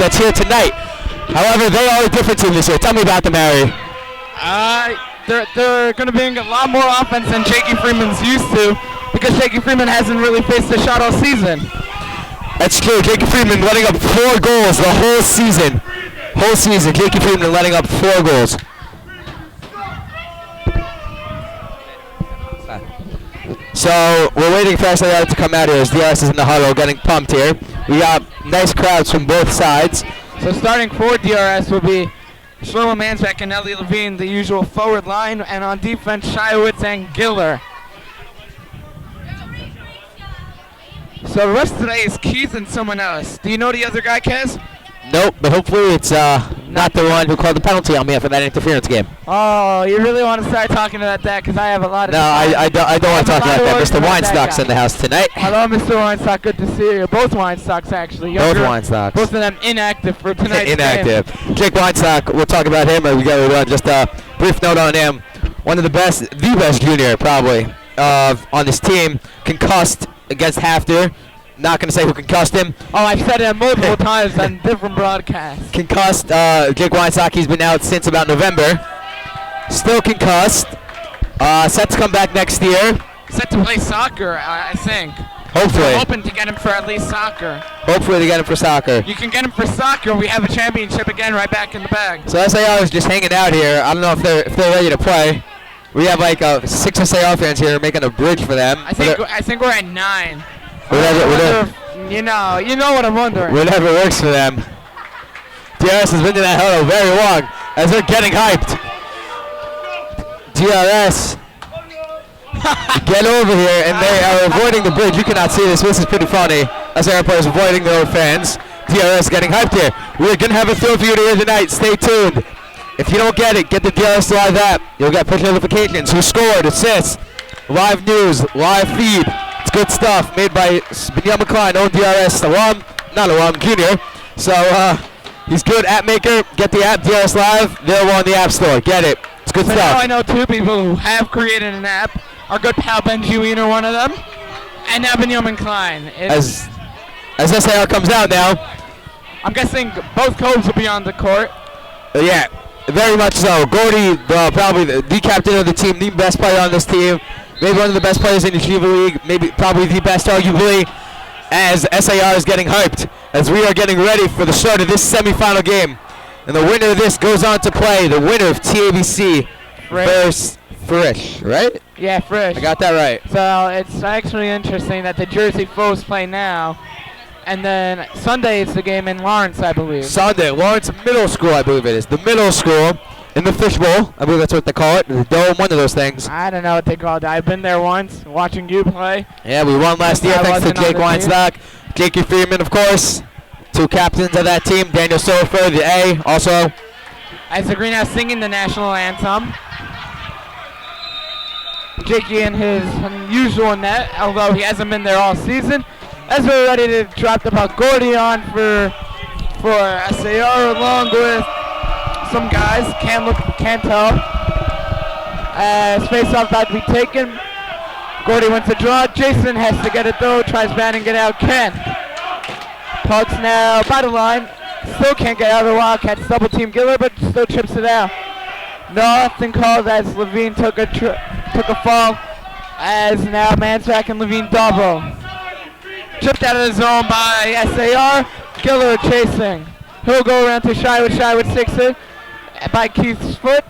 that's here tonight. However, they are a different team this year. Tell me about them, Harry. They're going to bring a lot more offense than Jakey Freeman's used to, because Jakey Freeman hasn't really faced a shot all season. That's true. Jakey Freeman letting up 4 goals the whole season. Jakey Freeman letting up 4 goals. So we're waiting for SAR to come out here as DRS is in the huddle getting pumped here. We got nice crowds from both sides. So starting for DRS will be Shlomo Mansbeck and Ellie Levine, the usual forward line, and on defense, Shiowitz and Giller. So the rest of today is Keith and someone else. Do you know the other guy, Kez? Nope, but hopefully it's not the one who called the penalty on me for that interference game. Oh, you really want to start talking about that? Because I have a lot of... No, I don't want to talk about that. Mr. Weinstock's in the house tonight. Hello, Mr. Weinstock. Good to see you. Both Weinstocks, actually. Both Weinstocks. Both of them inactive for tonight's Inactive. game. Jake Weinstock, we'll talk about him. We got just a brief note on him. One of the best junior, probably, on this team. Concussed against Hafter. Not going to say who concussed him. Oh, I've said it multiple times on different broadcasts. Concussed, Jake Weinstock, he's been out since about November. Still concussed. Set to come back next year. Set to play soccer, I think. Hopefully. We're hoping to get him for at least soccer. Hopefully to get him for soccer. You can get him for soccer. We have a championship again right back in the bag. So SAR is just hanging out here. I don't know if they're ready to play. We have like 6 SAR fans here making a bridge for them. I think we're at 9. Whatever. You know what I'm wondering. Whatever works for them. DRS has been in that huddle very long as they're getting hyped. DRS. Get over here, and they are avoiding the bridge. You cannot see this. This is pretty funny. SAR players avoiding their own fans. DRS getting hyped here. We're going to have a thrill for you here tonight. Stay tuned. If you don't get it, get the DRS live app. You'll get push notifications. Who scored, assists, live news, live feed. It's good stuff made by Benjamin Klein, own DRS junior. So he's good app maker. Get the app, DRS Live. Available on the App Store. Get it. It's good stuff. Now I know 2 people who have created an app. Our good pal Benji Wiener, one of them, and now Benjamin Klein. As SAR comes out now. I'm guessing both Cobes will be on the court. Yeah, very much so. Gordy, probably the captain of the team, the best player on this team. Maybe one of the best players in the Shiva League, maybe probably the best arguably, as SAR is getting hyped, as we are getting ready for the start of this semifinal game. And the winner of this goes on to play the winner of TABC versus Frisch, right? Yeah, Frisch. I got that right. So it's actually interesting that the Jersey foes play now, and then Sunday it's the game in Lawrence, I believe. Sunday, Lawrence Middle School, I believe it is. The middle school. In the fishbowl, I believe that's what they call it. The dome, one of those things. I don't know what they call it. I've been there once, watching you play. Yeah, we won last year thanks to Jake Weinstock. Jakey Freeman, of course. 2 captains of that team. Daniel Sofer, the A, also. As the Greenhouse singing the national anthem. Jakey in his unusual net, although he hasn't been there all season. As we're ready to drop the puck, Gordy on for SAR along with some guys, can't tell. Face-off about to be taken. Gordy wants to draw. Jason has to get it though. Tries batting it out. Ken. Puck's now by the line. Still can't get out of the Wildcats. Double team Giller, but still chips it out. Nothing called as Levine took a fall. As now Mansback and Levine double. Chipped out of the zone by SAR. Giller chasing. He'll go around to Shiowitz takes it by Keith's foot.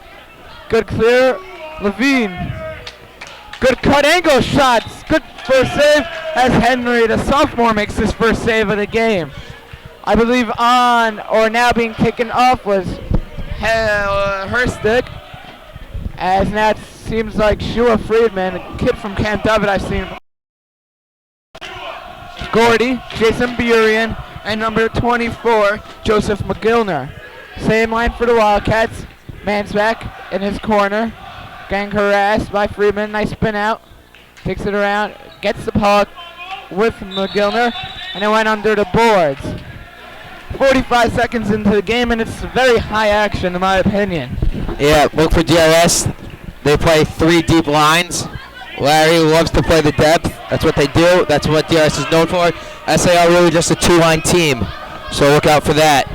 Good clear. Levine. Good cut angle shots. Good first save as Henry, the sophomore, makes his first save of the game. I believe on or now being taken off was Herstick. As now it seems like Shua Friedman, a kid from Camp David I've seen. Gordy, Jason Burian, and number 24, Joseph McGillner. Same line for the Wildcats. Mansback in his corner. Getting harassed by Friedman. Nice spin out. Takes it around. Gets the puck with McGillner. And it went under the boards. 45 seconds into the game, and it's very high action in my opinion. Yeah, look for DRS. They play 3 deep lines. Larry loves to play the depth. That's what they do. That's what DRS is known for. SAR really just a 2-line team. So look out for that.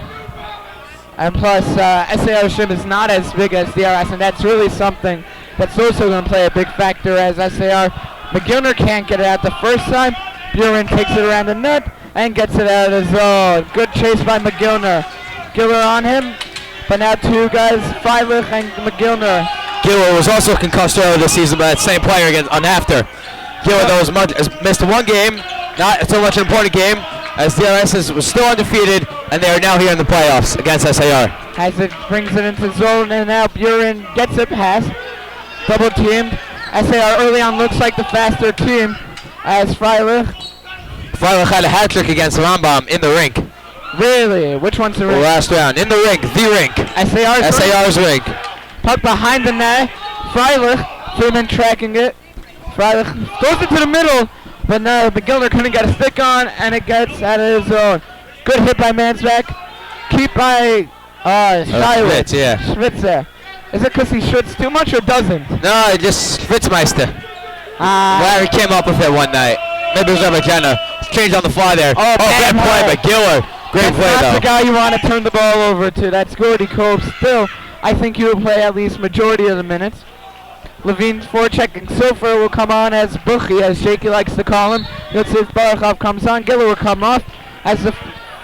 And plus, SAR ship is not as big as DRS, and that's really something that's also going to play a big factor as SAR. McGillner can't get it out the first time. Buren takes it around the net and gets it out of the zone. Good chase by McGillner. Giller on him, but now two guys, Freilich and McGillner. Giller was also concussed earlier this season by that same player against on after. Giller, though, has missed one game, not so much an important game, as DRS was still undefeated, and they are now here in the playoffs against SAR. As it brings it into zone, and now Buren gets it past. Double teamed. SAR early on looks like the faster team as Freilich. Freilich had a hat trick against Rambam in the rink. Really? Which one's the rink? Last round. In the rink. The rink. SAR's rink. Puck behind the net. Freilich. Freeman tracking it. Freilich goes into the middle, but no, McGillner couldn't get a stick on, and it gets out of his zone. Good hit by Mansbeck. Keep by Schwitz. Yeah. Schwitzer. Is it because he shoots too much or doesn't? No, just Schwitzmeister. Larry came up with it one night. Maybe it was over Jenna. Changed on the fly there. Oh, great play by Giller. Great play, though. That's not the guy you want to turn the ball over to. That's Gordy Cope. Still, I think he will play at least majority of the minutes. Levine's forechecking Sofer will come on as Buchi, as Jakey likes to call him. Let's see if Barakhov comes on. Giller will come off as the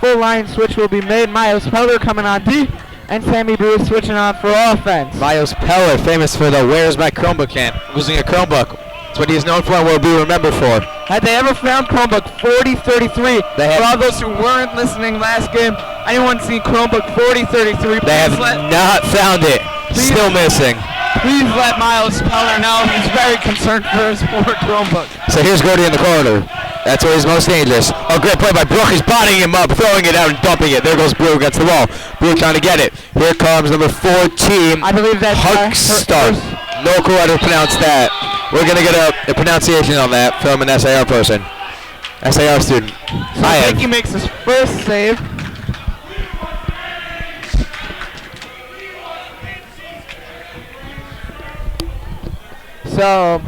full line switch will be made. Miles Peller coming on D, and Sammy Bruce switching on for offense. Miles Peller, famous for the "Where's my Chromebook" camp, losing a Chromebook. That's what he's known for and will be remembered for. Had they ever found Chromebook 4033? For all those who weren't listening last game, anyone see Chromebook 4033? They have not found it. Still missing. Please let Miles Peller know he's very concerned for his poor Chromebook. So here's Gordy in the corner. That's where he's most dangerous. Oh, great play by Brook. He's bodying him up, throwing it out and dumping it. There goes Brew against the wall. Brew trying to get it. Here comes number 14. I believe that's Huckstart. No clue how to pronounce that. We're going to get a pronunciation on that from an SAR person. SAR student. So I think he makes his first save. So,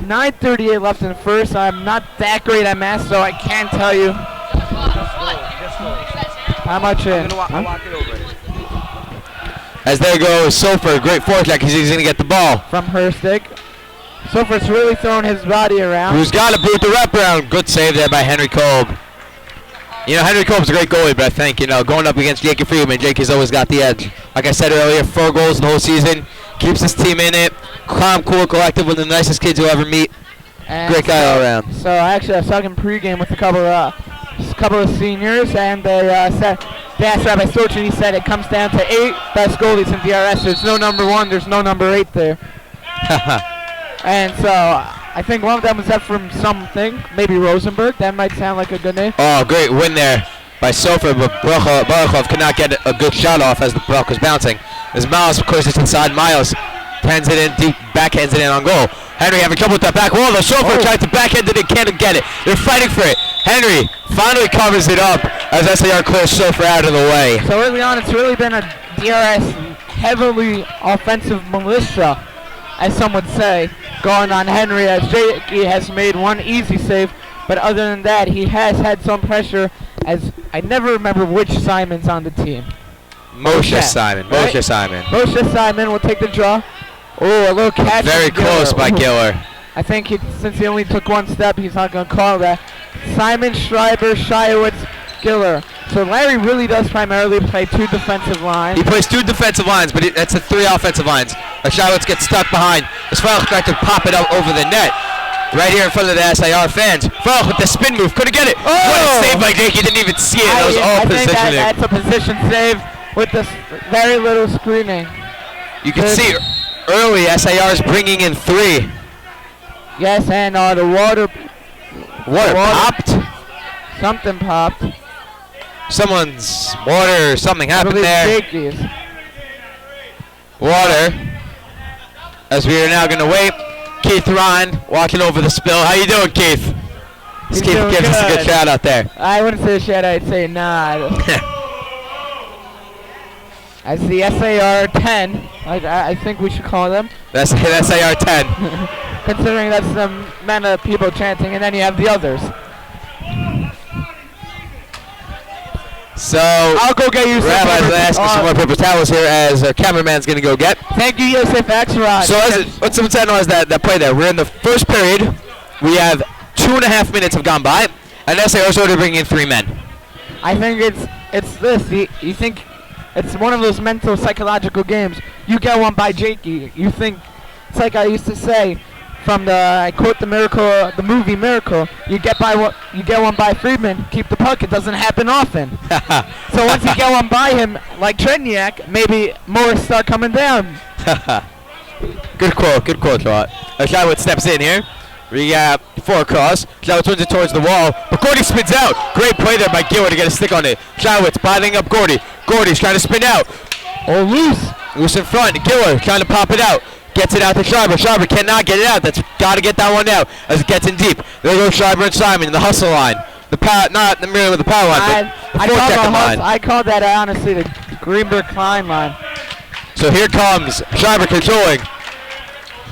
9:38 left in the first. I'm not that great at math, so I can't tell you how much in. I'll walk it over. As there goes Sofer, great forecheck because he's going to get the ball. From Herstick. Sofer's really throwing his body around. Who's got to boot the wraparound. Good save there by Henry Kolb. You know, Henry Kolb's a great goalie, but I think, you know, going up against Jakey Freeman, Jakey's always got the edge. Like I said earlier, 4 goals the whole season. Keeps his team in it. Calm, cool, collective, one of the nicest kids you'll ever meet. And great guy all around. So actually, I was talking pregame with a couple of seniors, and they said, they asked Rabbi Soch, and he said it comes down to 8 best goalies in DRS. There's no number 1, there's no number 8 there. And so I think one of them was up from something, maybe Rosenberg. That might sound like a good name. Oh, great win there by Sofer, but Barakhov could not get a good shot off as the puck was bouncing. As Miles, of course, is inside. Miles turns it in deep, backhands it in on goal. Henry having trouble with that back wall. The Sofer tried to backhand it and can't get it. They're fighting for it. Henry finally covers it up as SAR clears Sofer out of the way. So early on, it's really been a DRS heavily offensive militia, as some would say, going on Henry, as Jakey has made one easy save, but other than that, he has had some pressure, as I never remember which Simon's on the team. Moshe Simon. Right? Moshe Simon. Moshe Simon will take the draw. Oh, a little catch. Very close by Giller. I think since he only took one step, he's not going to call that. Simon, Schreiber, Shiowitz, Giller. So Larry really does primarily play 2 defensive lines. He plays 2 defensive lines, but that's the 3 offensive lines. Shiowitz gets stuck behind. As Farrell tried to pop it out over the net. Right here in front of the SAR fans. Farrell with the spin move. Couldn't get it. Oh! What a save by Jakey. Didn't even see it. That was all I think positioning. that's a position save with this very little screening. You can see early SAR is bringing in 3. Yes, and the water Popped? Something popped. Someone's water, something happened there. Jakey's. Water. As we are now going to wait. Keith Ryan walking over the spill. How you doing, Keith? He's Keith doing gives us a good. good shout out there. I wouldn't say shout, I'd say nod. As the SAR 10, I think we should call them. That's SAR 10. Considering that's the amount of people chanting, and then you have the others. So I'll go get you some Rabbi's paper- asking some more paper towels here as our cameraman's going to go get. Thank you, Yosef Axelrod. So what's that play there? We're in the first period. We have 2.5 minutes have gone by, and SAR is already bringing in 3 men. I think it's this. You think it's one of those mental psychological games. You get one by Jakey. You think it's like I used to say from I quote the movie Miracle. You get one by Friedman. Keep the puck. It doesn't happen often. So once you get one by him, like Tredniak, maybe more start coming down. Good quote, Trot. Shawitz steps in here. We got 4 across. Shawitz turns it towards the wall, but Gordy spins out. Great play there by Gilbert to get a stick on it. Shawitz piling up Gordy. Gordy's trying to spin out. Oh, Loose in front. Gilbert trying to pop it out. Gets it out to Schreiber. Schreiber cannot get it out. That's got to get that one out as it gets in deep. There goes Schreiber and Simon in the hustle line. Not merely with the power line, but the four-checker line. I call that honestly the Greenberg-Klein line. So here comes Schreiber controlling.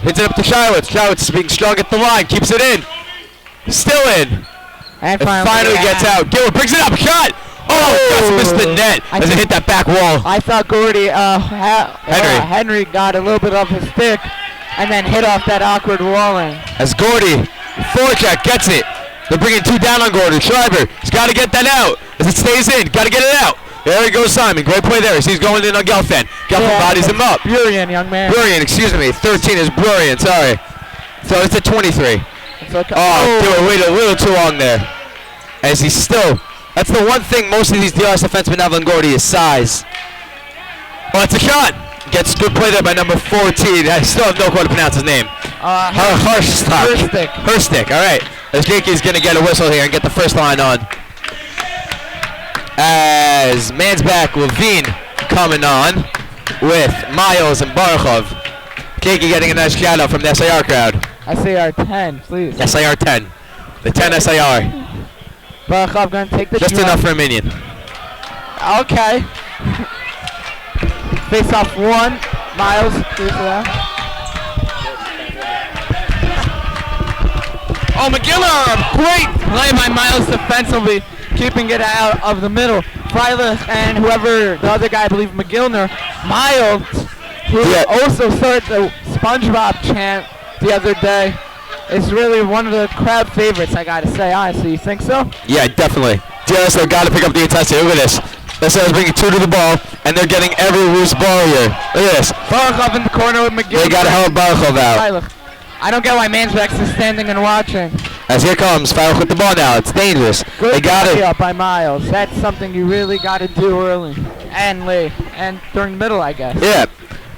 Hits it up to Shawitz. Shawitz is being strong at the line. Keeps it in. Still in. And finally gets out. Gilbert brings it up. Shot. Oh, just missed the net as it hit that back wall. I thought Gordy, Henry got a little bit off his stick and then hit off that awkward walling. As Gordy, forecheck, gets it. They're bringing 2 down on Gordy. Schreiber has got to get that out. As it stays in, got to get it out. There he goes, Simon. Great play there. He's going in on Gelfen. Gelfen bodies him up. Burian, young man. Burian, excuse me. 13 is Burian, sorry. So it's a 23. It's okay. Oh, wait a little too long there. As he's still... That's the one thing most of these DRS defensemen have on Gordy is size. Oh, it's a shot. Gets good play there by number 14. I still have no clue to pronounce his name. Herstick. All right. As Jakey's going to get a whistle here and get the first line on. As man's back, Levine coming on with Miles and Barachov. Jakey getting a nice shout out from the SAR crowd. SAR 10, please. SAR 10. The 10 SAR. Barachov going to take the just enough for a minion. Okay. Face off 1. Miles. Oh, McGiller. Great play by Miles defensively, keeping it out of the middle. Freilich and whoever, the other guy, I believe McGillner. Miles, who also started the SpongeBob chant the other day, is really one of the crowd favorites, I gotta say, honestly. You think so? Yeah, definitely. DRS, they've got to pick up the intensity. Look at this. SAR's bringing 2 to the ball, and they're getting every loose ball here. Look at this. Barachov in the corner with McGill. They got to help Barachov out. I don't get why Mansbach is standing and watching. As here comes Freilich with the ball now. It's dangerous. Good they got it up by Miles. That's something you really got to do early and late and during the middle, I guess. Yeah.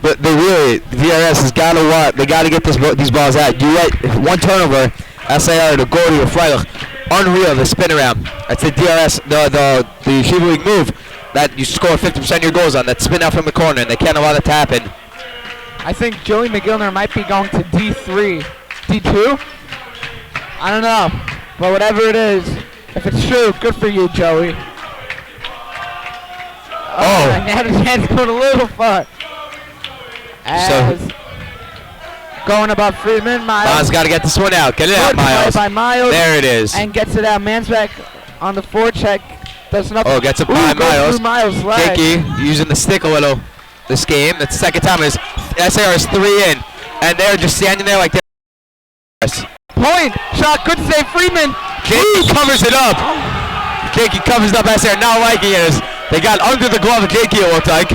But they really, DRS has got to they got to get these balls out. You let 1 turnover, SAR to Gordy or Freilich. Unreal, the spin around. That's the DRS, the Shiva League move that you score 50% of your goals on. That spin out from the corner, and they can't allow that to happen. I think Joey McGillner might be going to D3. D2? I don't know. But whatever it is, if it's true, good for you, Joey. Oh. Now his hand's going a little far. As going above Friedman, Miles got to get this one out. Get it out, Miles. By Miles. There it is. And gets it out. Mansbach on the forecheck. Does nothing. Oh, gets it by Miles. Leg. Jakey using the stick a little this game. That's the second time. SAR is 3 in. And they're just standing there like this. Point. Shot. Good save, Friedman. Jakey covers it up. Jakey covers up SAR. Not liking it. They got under the glove of Jakey, it looked like.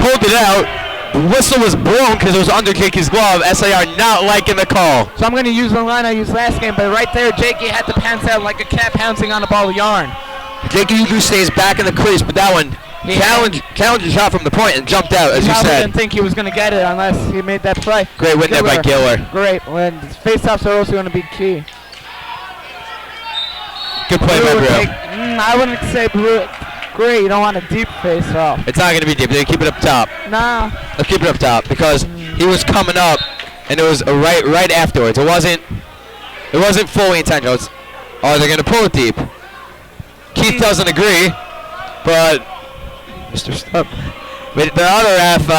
Pulled it out. The whistle was blown because it was under Jakey's glove. SAR not liking the call. So I'm going to use the line I used last game, but right there, Jakey had to pounce out like a cat pouncing on a ball of yarn. Jakey usually stays back in the crease, but that one challenged a shot from the point and jumped out, as you said. I didn't think he was going to get it unless he made that play. Great win there by Giller. Great win. Face-offs are also going to be key. Good play by Brew. I wouldn't say Brew. Great, you don't want a deep face-off. It's not going to be deep. They keep it up top. Nah. Let's keep it up top because he was coming up, and it was right afterwards. It wasn't fully intentional. They're going to pull it deep. Keith doesn't agree, but Mr. Stubb, the other half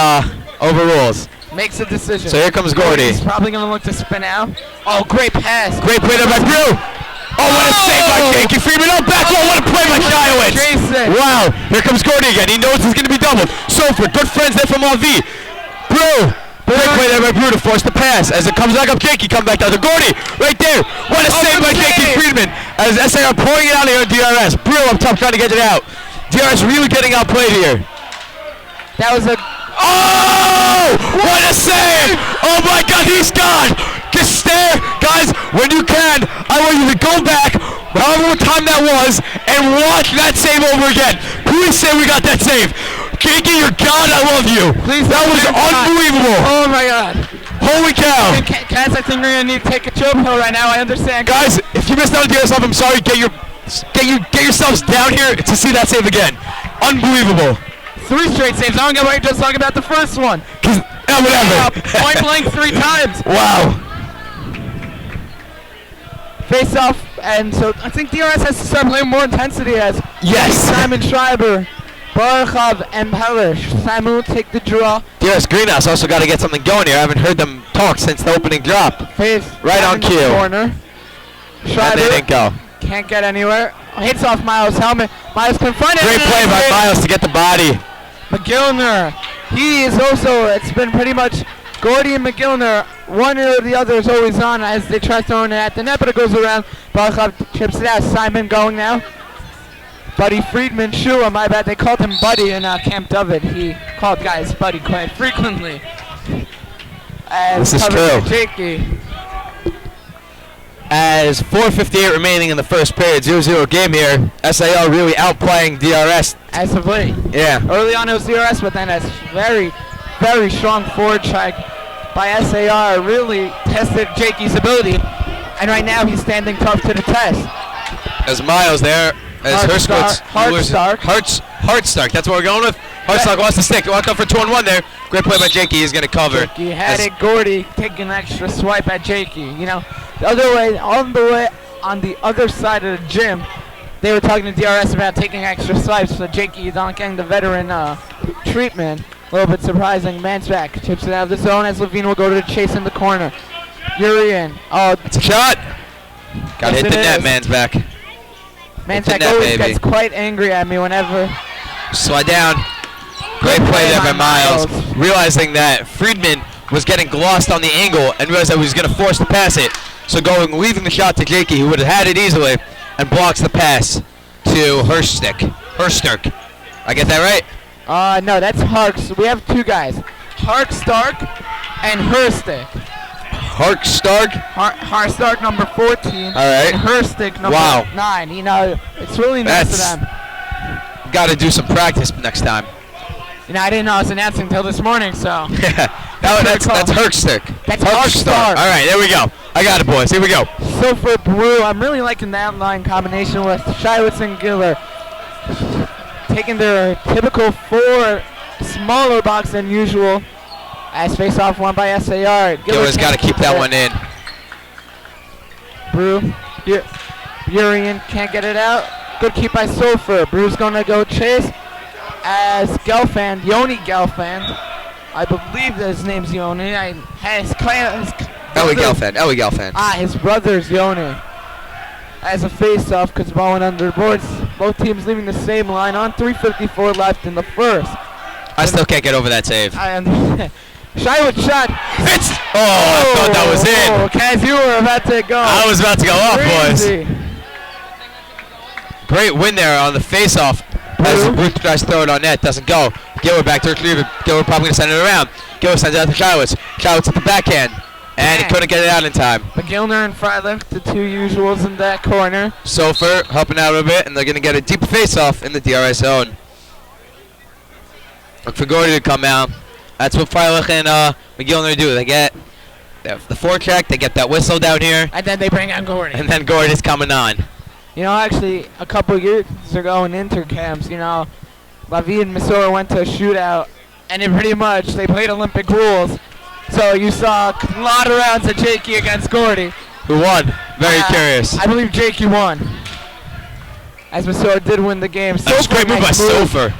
overrules. Makes a decision. So here comes Gordy. He's probably going to look to spin out. Oh, great pass. Great play there by Brew. Oh, what a save by Jakey Freeman. Oh, back wall. What a play by Shiowitz. Jason. Wow. Here comes Gordy again. He knows he's going to be doubled. Sofer, good friends there from RV. Brew. Great play there by Brew to force the pass. As it comes back up, Jakey come back down to Gordy. Right there. What a save by Jakey Freeman. As SAR pouring it out here on DRS. Brew up top trying to get it out. DRS really getting outplayed here. That was a... Oh! What a save! Oh my God, he's gone! Just stare, guys, when you can. I want you to go back, however what time that was, and watch that save over again. Please say we got that save. Jakey, you're God, I love you. Please, that was unbelievable. Oh my God. Holy cow. Guys, I think we're gonna need to take a chill pill right now. I understand. Guys, if you missed out on DRS, I'm sorry. Get yourselves down here to see that save again. Unbelievable. 3 straight saves. I don't get why you're just talking about the first one. Whatever. Point blank 3 times. Wow. Face off, and so I think DRS has to start playing more intensity as Simon Schreiber, Barachov, and Pellish. Simon will take the draw. DRS Greenhouse also got to get something going here. I haven't heard them talk since the opening drop. Face right on cue. Corner. Schreiber and they didn't go. Can't get anywhere. Hits off Miles' helmet. Miles confronted. Great play by Miles to get the body. McGillner. He is also, it's been pretty much Gordy and McGillner, one or the other is always on as they try throwing it at the net, but it goes around. Balachov chips it out. Simon going now. Buddy Friedman, Shua, my bad. They called him Buddy in Camp David. He called guys Buddy quite frequently. This is true. Jakey. As 4:58 remaining in the first period, 0-0 game here. SAR really outplaying DRS. As of late. Yeah. Early on it was DRS, but then a very, very strong forward check by SAR really tested Jakey's ability. And right now he's standing tough to the test. As Miles there, as Hartstark, that's what we're going with. Hartstark lost the stick. Walk up for 2-on-1 there. Great play by Jakey. He's going to cover. Jakey had it. Gordy taking an extra swipe at Jakey. You know, the other way, on the other side of the gym, they were talking to DRS about taking extra swipes, so Jakey is not getting the veteran treatment. A little bit surprising. Man's back. Chips it out of the zone as Levine will go to the chase in the corner. Urian. Oh, it's a shot. Got to hit the net, man's back. Man's back always gets quite angry at me whenever. Slide down. Great play there by Miles. Realizing that Friedman was getting glossed on the angle and realized that he was going to force to pass it. So leaving the shot to Jakey, who would have had it easily, and blocks the pass to Herstyrk. I get that right? No, that's Harks. We have 2 guys. Harkstark and Herstick. Harkstark? Harkstark number 14. All right. And Herstick number 9. You know, it's really nice of them. Got to do some practice next time. You know, I didn't know I was announcing until this morning, so. Yeah, that's Herstick. That's Harkstark. All right, there we go. I got it, boys. Here we go. So for Brew, I'm really liking that line combination with Shiowitz and Giller. Taking their typical 4 smaller box than usual. As face-off won by SAR. Giller's got to keep that one in. Brew. Urian can't get it out. Good keep by Sofer. Brew's going to go chase. As Gelfand, Yoni Gelfand, I believe that his name's Yoni. Ellie Gelfand. His brother's Yoni. As a face-off, because ball went under the boards. Both teams leaving the same line on. 3:54 left in the first. I still can't get over that save. Shiowitz shot. I thought that was in. Kaz, you were about to go. I was about to go off, boys. Great win there on the face-off. As Ruth tries to throw it on net, doesn't go. Gilbert back to retrieve. Gilbert probably going to send it around. Gilbert sends it out to Shiowitz. Shiowitz at the backhand. And he couldn't get it out in time. McGillner and Freilich, the 2 usuals in that corner. Sofer helping out a bit, and they're going to get a deep face-off in the DRS zone. Look for Gordy to come out. That's what Freilich and McGillner do. They get the forecheck, they get that whistle down here. And then they bring on Gordy. And then Gordy's coming on. You know, actually, a couple years ago in intercamps, you know, Lavi and Missouri went to a shootout, and they played Olympic rules. So you saw a lot of rounds of Jakey against Gordy. Who won? Very curious. I believe Jakey won. As Missouri did win the game. That was a great move by Sofer.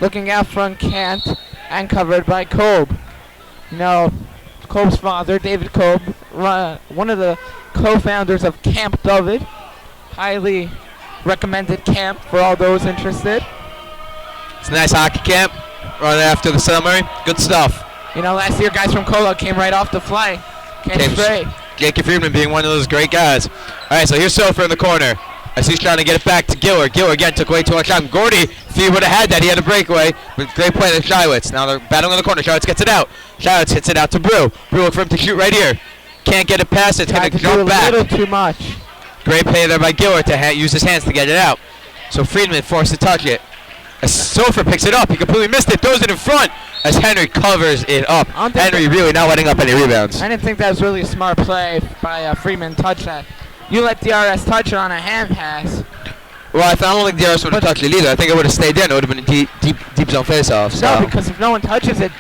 Looking out front, Kant, and covered by Kolb. You know, Kolb's father, David Kolb, one of the co-founders of Camp David. highly recommended camp for all those interested. It's a nice hockey camp right after the summer. Good stuff. You know, last year guys from Cola came right off the fly. Came straight. Jakey Friedman being one of those great guys. All right, so here's Sofer in the corner. As he's trying to get it back to Giller. Giller again took way too much time. Gordy, if he would have had that, he had a breakaway. But great play to Shywitz. Now they're battling in the corner. Shywitz gets it out. Shywitz hits it out to Brew. Brew look for him to shoot right here. Can't get it past it. It's going to jump back. A little too much. Great play there by Giller to use his hands to get it out. So Friedman forced to touch it. As Sofer picks it up, he completely missed it, throws it in front as Henry covers it up. Henry really not letting up any rebounds. I didn't think that was really a smart play by Friedman to touch that. You let DRS touch it on a hand pass. Well, I don't think DRS would have touched it either. I think it would have stayed in. It would have been a deep zone face-off. So. No, because if no one touches it,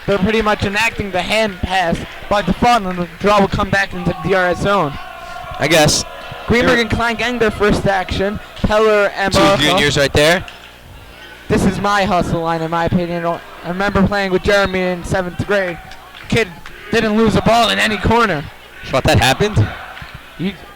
they're pretty much enacting the hand pass by default, and the draw will come back into the DRS zone. I guess. Greenberg and Klein getting their first action. Peller and two juniors right there. This is my hustle line, in my opinion. I remember playing with Jeremy in 7th grade. Kid didn't lose a ball in any corner. Thought that happened?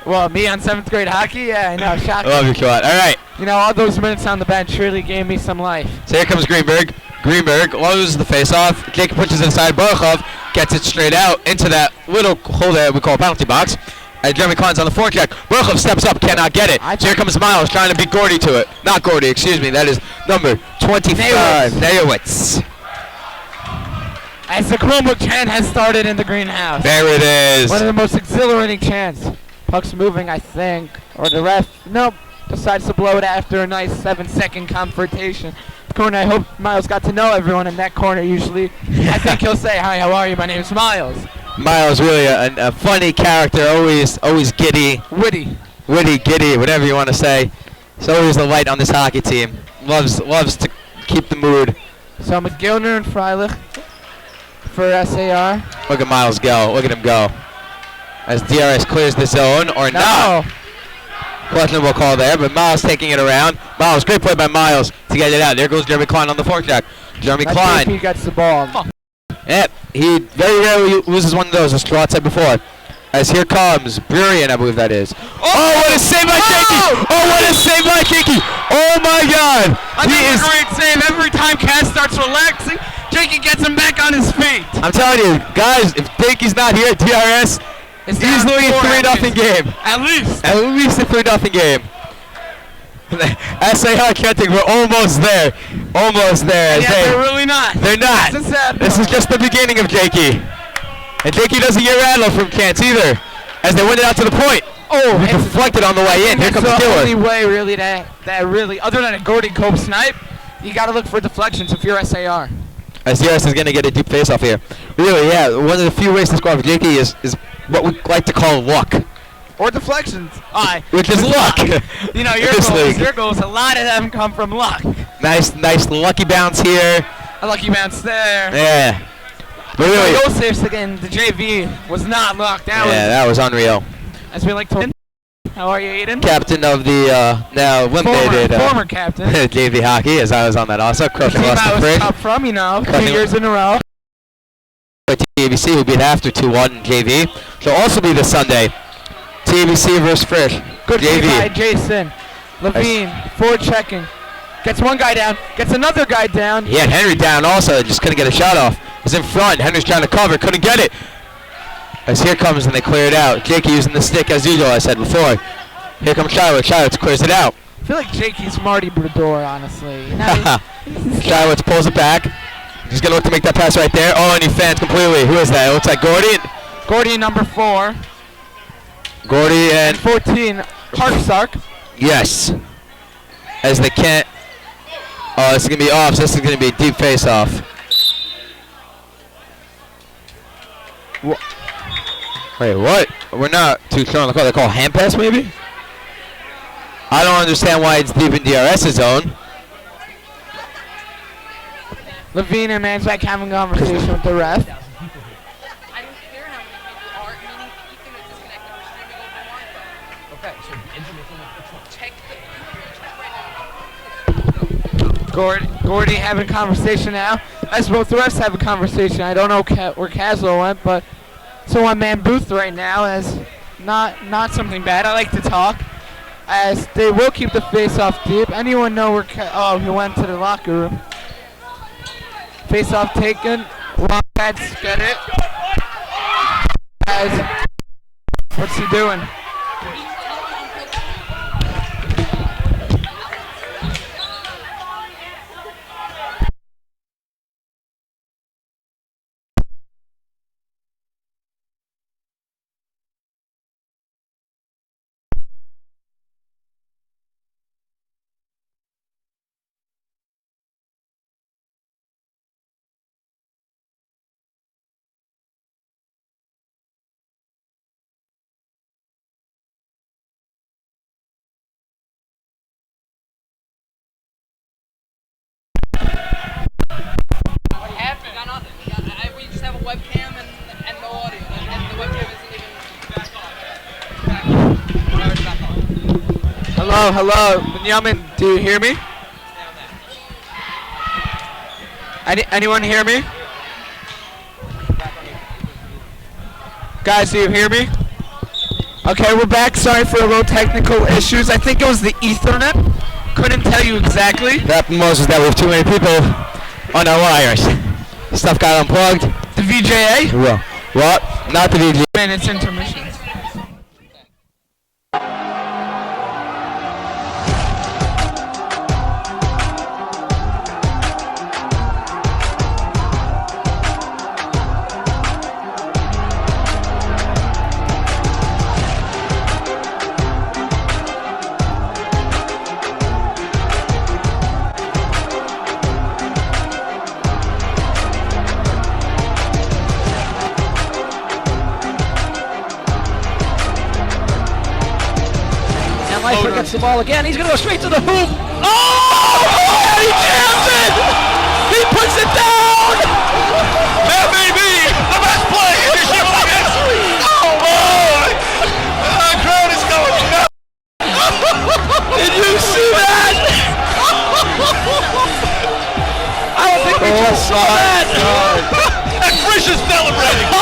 Well, me on 7th grade hockey? Yeah, I know. Shocking. Love you, Claude. All right. You know, all those minutes on the bench really gave me some life. So here comes Greenberg. Greenberg loses the face-off. Jacob pushes inside. Barkov gets it straight out into that little hole that we call a penalty box. As Jeremy Klein's on the forecheck. Barkov steps up, cannot get it. So here comes Miles trying to beat Gordy to it. Not Gordy, excuse me. That is number 25, Nayowitz. As the Chromebook chant has started in the greenhouse. There it is. One of the most exhilarating chants. Puck's moving, I think. Or the ref, nope, decides to blow it after a nice 7-second confrontation. The corner, I hope Miles got to know everyone in that corner usually. I think he'll say, hi, how are you? My name's Miles. Miles really a funny character, always giddy. Witty, giddy, whatever you want to say. He's always the light on this hockey team. Loves to keep the mood. So McGillner and Freilich for SAR. Look at Miles go. Look at him go. As DRS clears the zone, or not. Questionable call there, but Miles taking it around. Miles, great play by Miles to get it out. There goes Jeremy Klein on the forecheck. Jeremy Klein. He gets the ball. Yep, he very rarely loses one of those, as Claude said before. As here comes Burien, I believe that is. Oh, what a save by Jakey! Oh, what a save by Jakey! Oh my God! He is a great save. Every time Cass starts relaxing, Jakey gets him back on his feet. I'm telling you, guys, if Jakey's not here at DRS, it's easily a 3-0 game. At least a 3-0 game. SAR Kenting, we're almost there. Almost there. Yeah, they're really not. They're not. This is just the beginning of Jakey. And Jakey doesn't get rattled from Kent either. As they win it out to the point. Oh, he deflected on the way in. Here comes the Giller. only way really that really, other than a Gordy Cope snipe, you got to look for deflections if you're SAR. As DRS is going to get a deep face-off here. Really, yeah, one of the few ways to score for Jakey is what we like to call luck. Or deflections. Which is luck. You know, your goals, a lot of them come from luck. Nice lucky bounce here. A lucky bounce there. Yeah. But really, those saves again, the JV was not luck. That was unreal. As we like to. How are you, Aiden? Captain of the now eliminated former captain. JV hockey, as I was on that also. Crushing lost I was top from, 2 years in a row. TABC who beat after 2-1 in JV. She'll also be this Sunday. TABC versus Frisch. Good JV by Jason. Levine, forward checking. Gets one guy down, gets another guy down. He had Henry down also, just couldn't get a shot off. He's in front, Henry's trying to cover, couldn't get it. As here comes and they clear it out. Jakey using the stick as usual, I said before. Here comes Shywitz, Shywitz clears it out. I feel like Jakey's Marty Brodeur, honestly. Shywitz pulls it back. He's going to look to make that pass right there. Oh, and he fans completely. Who is that? It looks like Gordy. Gordy, number 4. Gordy and 14, Harksark. Yes. As they can't. Oh, this is going to be off. So this is going to be a deep face-off. Wait, what? We're not too sure on the call. They call hand pass, maybe? I don't understand why it's deep in DRS's zone. Levine and Manzak having a conversation with the ref. Gordy having a conversation now. As both the refs have a conversation. I don't know where Caslow went, but it's a one-man booth right now. As not something bad. I like to talk. as they will keep the face-off deep. Anyone know where? Oh, he went to the locker room. Face-off taken. Wildcats get it. As what's he doing? We just have a webcam and no audio, and the webcam isn't even back on. Hello, Benjamin, do you hear me? Anyone hear me? Guys, do you hear me? Okay, we're back. Sorry for a little technical issues. I think it was the Ethernet. Couldn't tell you exactly. That most is that we have too many people on our wires. Stuff got unplugged. The VJA? Well, what? Not the VGA. Man, it's intermission. Leifert gets the ball again. He's going to go straight to the hoop. Oh! He jams it! He puts it down! That may be the best play in Yeshiva history! Oh, boy! The crowd is going nuts! Did you see that? I don't think we just saw that! And Frisch is celebrating!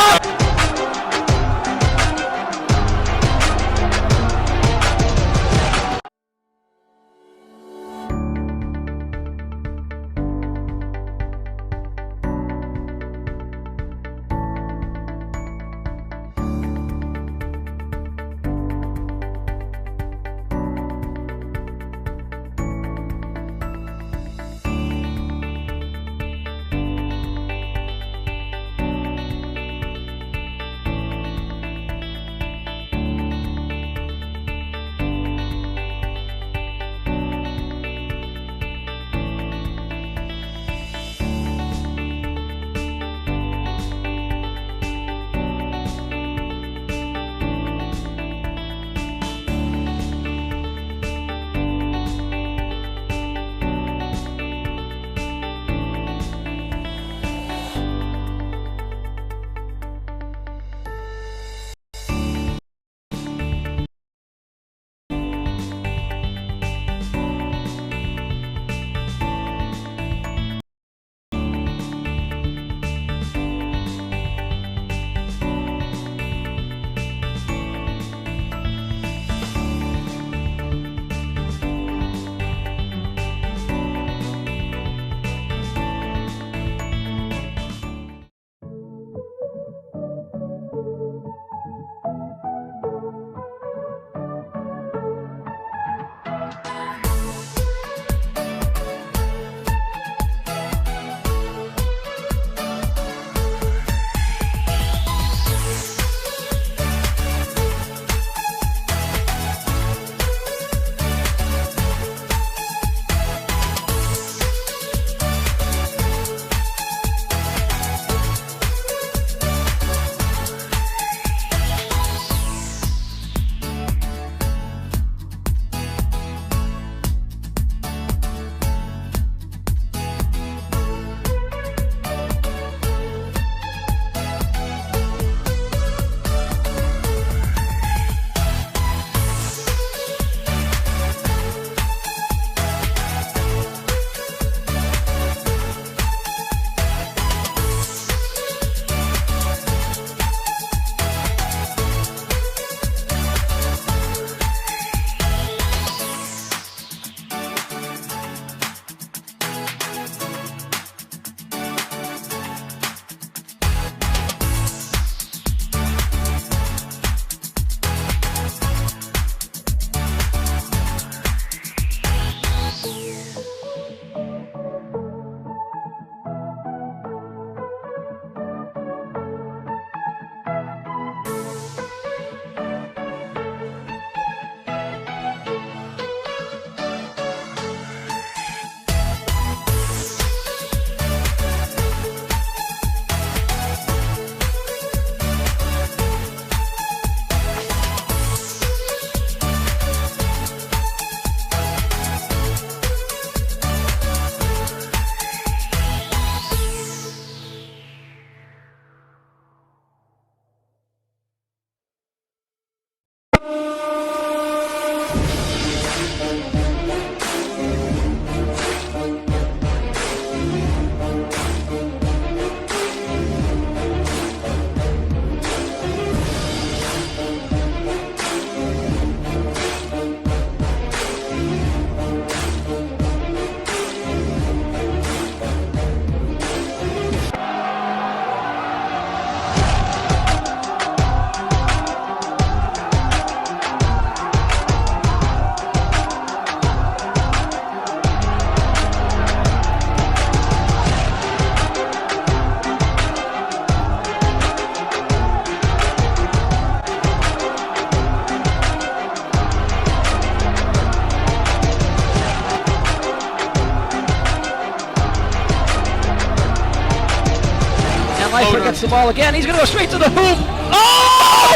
Van Leifert gets the ball again. He's going to go straight to the hoop. Oh!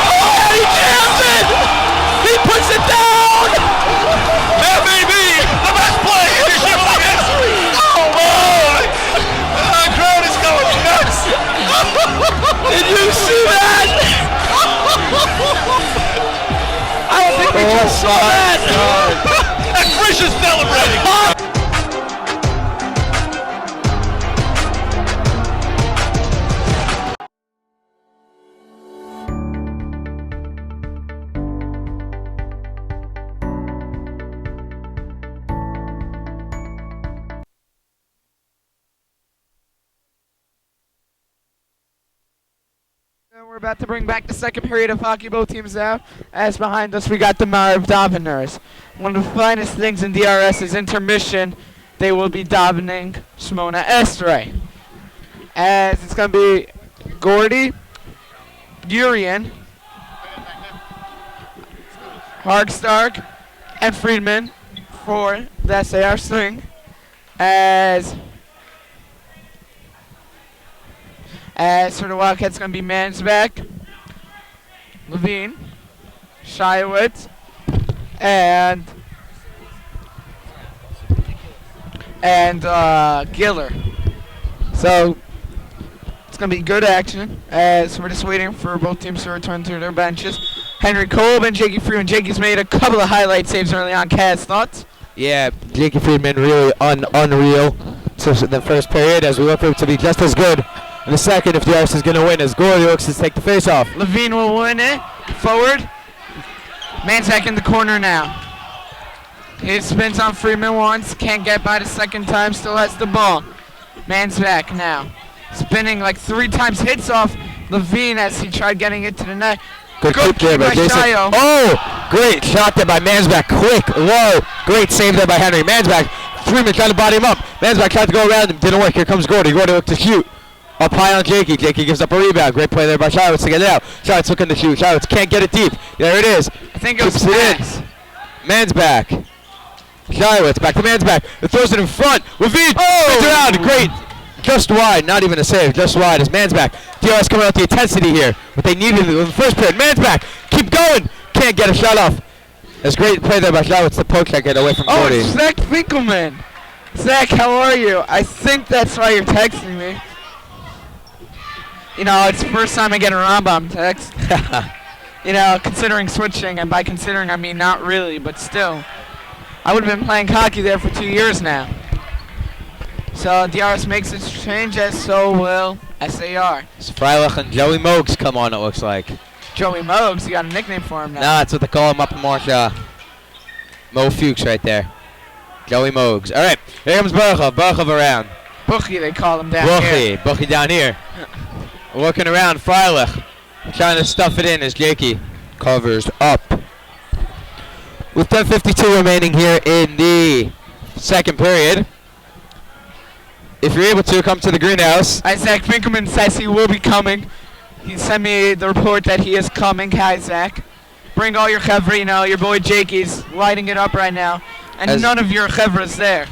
He jams it! He puts it down! That may be the best play in the show history! Oh! The crowd is going nuts! Did you see that? I don't think we just saw that. And Frisch is celebrating! We're about to bring back the second period of hockey. Both teams now. As behind us, we got the Marv Daveners. One of the finest things in DRS is intermission. They will be davening Shmona Esrei. As it's going to be Gordy, Urian, Hargstark, and Friedman for the SAR swing. As for the Wildcats, it's going to be Mansbeck, Levine, Shiowitz, and Giller. So it's going to be good action as we're just waiting for both teams to return to their benches. Henry Kolb and Jakey Freeman. Jakey's made a couple of highlight saves early on. Kaz, thoughts? Yeah, Jakey Friedman really unreal to the first period as we look for him to be just as good in the second if DRS is going to win as Gordy looks to take the face off. Levine will win it. Forward. Manzak in the corner now. He spins on Freeman once. Can't get by the second time. Still has the ball. Manzak now. Spinning like 3 times. Hits off Levine as he tried getting it to the net. Good kick there by Jason. Shio. Oh! Great shot there by Mansback. Quick, low. Great save there by Henry. Mansback. Freeman trying to body him up. Mansback tried to go around him. Didn't work. Here comes Gordy. Gordy looked to shoot. Up high on Jakey. Jakey gives up a rebound. Great play there by Shiowitz to get it out. Shiowitz looking to shoot. Shiowitz can't get it deep. There it is. I think it was Keeps it in. Mansback. Shiowitz back to Mansback. It throws it in front. Levine spins around. Great. Just wide. Not even a save. Just wide is Mansback. DRS coming out the intensity here. What they needed in the first period. Mansback. Keep going. Can't get a shot off. That's great play there by Shiowitz to poke that get away from Gordy. Oh, Zach Finkelman. Zach, how are you? I think that's why you're texting me. You know, it's the first time I get a Rambam text. You know, considering switching, and by considering I mean not really, but still. I would have been playing hockey there for 2 years now. So DRS makes its change, as so will SAR. So Freilich and Joey Mogs come on, it looks like. Joey Mogs, you got a nickname for him now. Nah, that's what they call him up in Marsha. Mo Fuchs right there. Joey Mogs. All right, here comes Barkov. Barkov around. Bookie, they call him down here. Bookie down here. Working around Freilich. Trying to stuff it in as Jakey covers up. With 10:52 remaining here in the second period. If you're able to, come to the greenhouse. Zach Finkelman says he will be coming. He sent me the report that he is coming. Hi, Zach. Bring all your chevra, you know, your boy Jakey's lighting it up right now. And none of your chevra's there.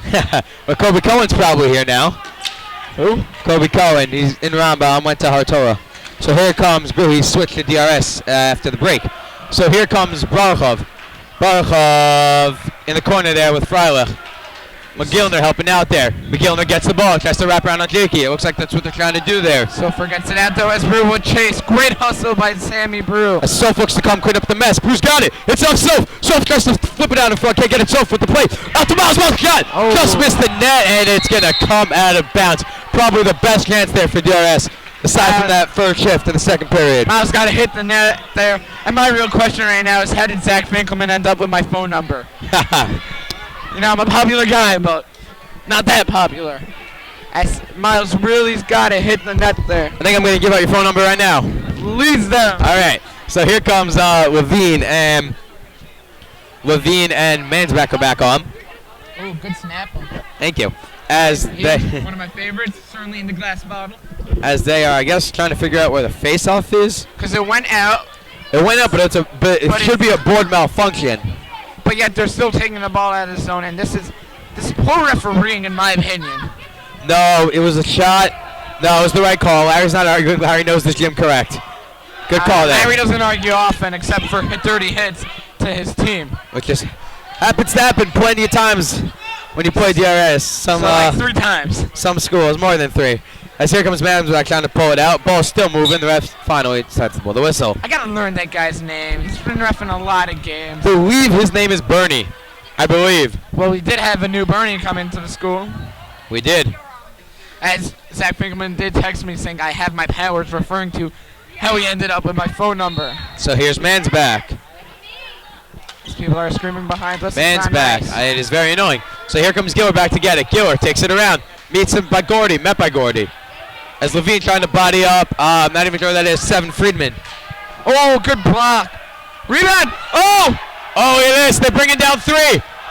But Kobe Cohen's probably here now. Who? Kobe Cohen. He's in Rambam, went to Hartorah. So here comes, he switched to DRS after the break. So here comes Barkov. Barkov in the corner there with Freilich. McGillner helping out there. McGillner gets the ball, tries to wrap around on Jakey. It looks like that's what they're trying to do there. Sofer gets it out though as Brew would chase. Great hustle by Sammy Brew. As Soph looks to come clean up the mess. Brew's got it. It's off Soph. Soph tries to flip it out in front. Can't get it. Soph with the play. Out to Miles. Miles shot. Oh. Just missed the net, and it's going to come out of bounds. Probably the best chance there for DRS, aside from that first shift in the second period. Miles got to hit the net there. And my real question right now is, how did Zach Finkelman end up with my phone number? You know, I'm a popular guy, but not that popular. As Miles really's got to hit the net there. I think I'm going to give out your phone number right now. Leads them. All right. So here comes Levine and Mansback are back on. Oh, good snap. Thank you. As they One of my favorites, certainly in the glass bottle. as they are, I guess, trying to figure out where the face-off is. Because it went out. It went up, but it should be a board malfunction. But yet they're still taking the ball out of the zone, and this is poor refereeing, in my opinion. No, it was a shot. No, it was the right call. Larry's not arguing. Larry knows this gym correct. Good call there. Larry doesn't argue often except for dirty hits to his team. Which just happens to happen plenty of times when you play DRS. So like 3 times. Some schools, more than 3. As here comes Mansback trying to pull it out. Ball's still moving. The ref finally decides to blow the whistle. I gotta learn that guy's name. He's been reffing a lot of games. I believe his name is Bernie. I believe. Well, we did have a new Bernie come into the school. We did. As Zach Finkelman did text me saying I have my powers, referring to how he ended up with my phone number. So here's Mansback. These people are screaming behind us. Mansback. Nice. It is very annoying. So here comes Giller back to get it. Giller takes it around. Meets him by Gordy. Met by Gordy. As Levine trying to body up. I'm not even sure who that is. 7 Friedman. Oh, good block. Rebound. Oh! Oh, look at this. They're bringing down 3.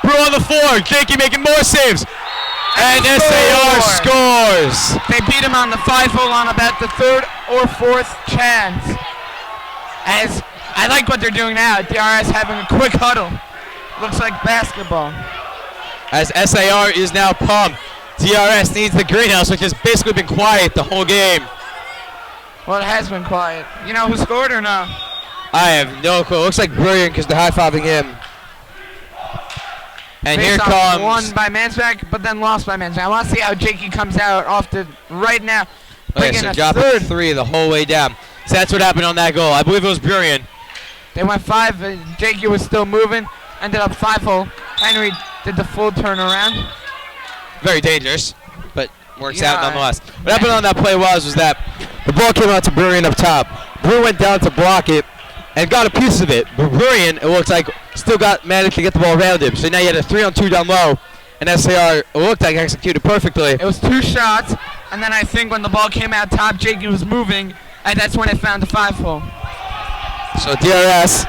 Brew on the floor. Jakey making more saves. And SAR scores. They beat him on the 5-hole on about the 3rd or 4th chance. As I like what they're doing now. DRS having a quick huddle. Looks like basketball. As SAR is now pumped. DRS needs the greenhouse, which has basically been quiet the whole game. Well, it has been quiet. You know who scored or no? I have no clue. It looks like brilliant because they're high-fiving him. And Based here on comes... won by Mansback, but then lost by Mansback. I want to see how Jakey comes out off the right now. Okay, so dropping 3 the whole way down. So that's what happened on that goal. I believe it was Burian. They went 5. Jakey was still moving. Ended up 5-hole. Henry did the full turnaround. Very dangerous, but works Yeah. out nonetheless. What happened on that play was that the ball came out to Burian up top. Brew went down to block it and got a piece of it. But Burian, it looks like, still managed to get the ball around him. So now you had a 3-on-2 down low, and SAR, it looked like, executed perfectly. It was 2 shots, and then I think when the ball came out top, Jakey was moving, and that's when it found the 5-hole. So DRS,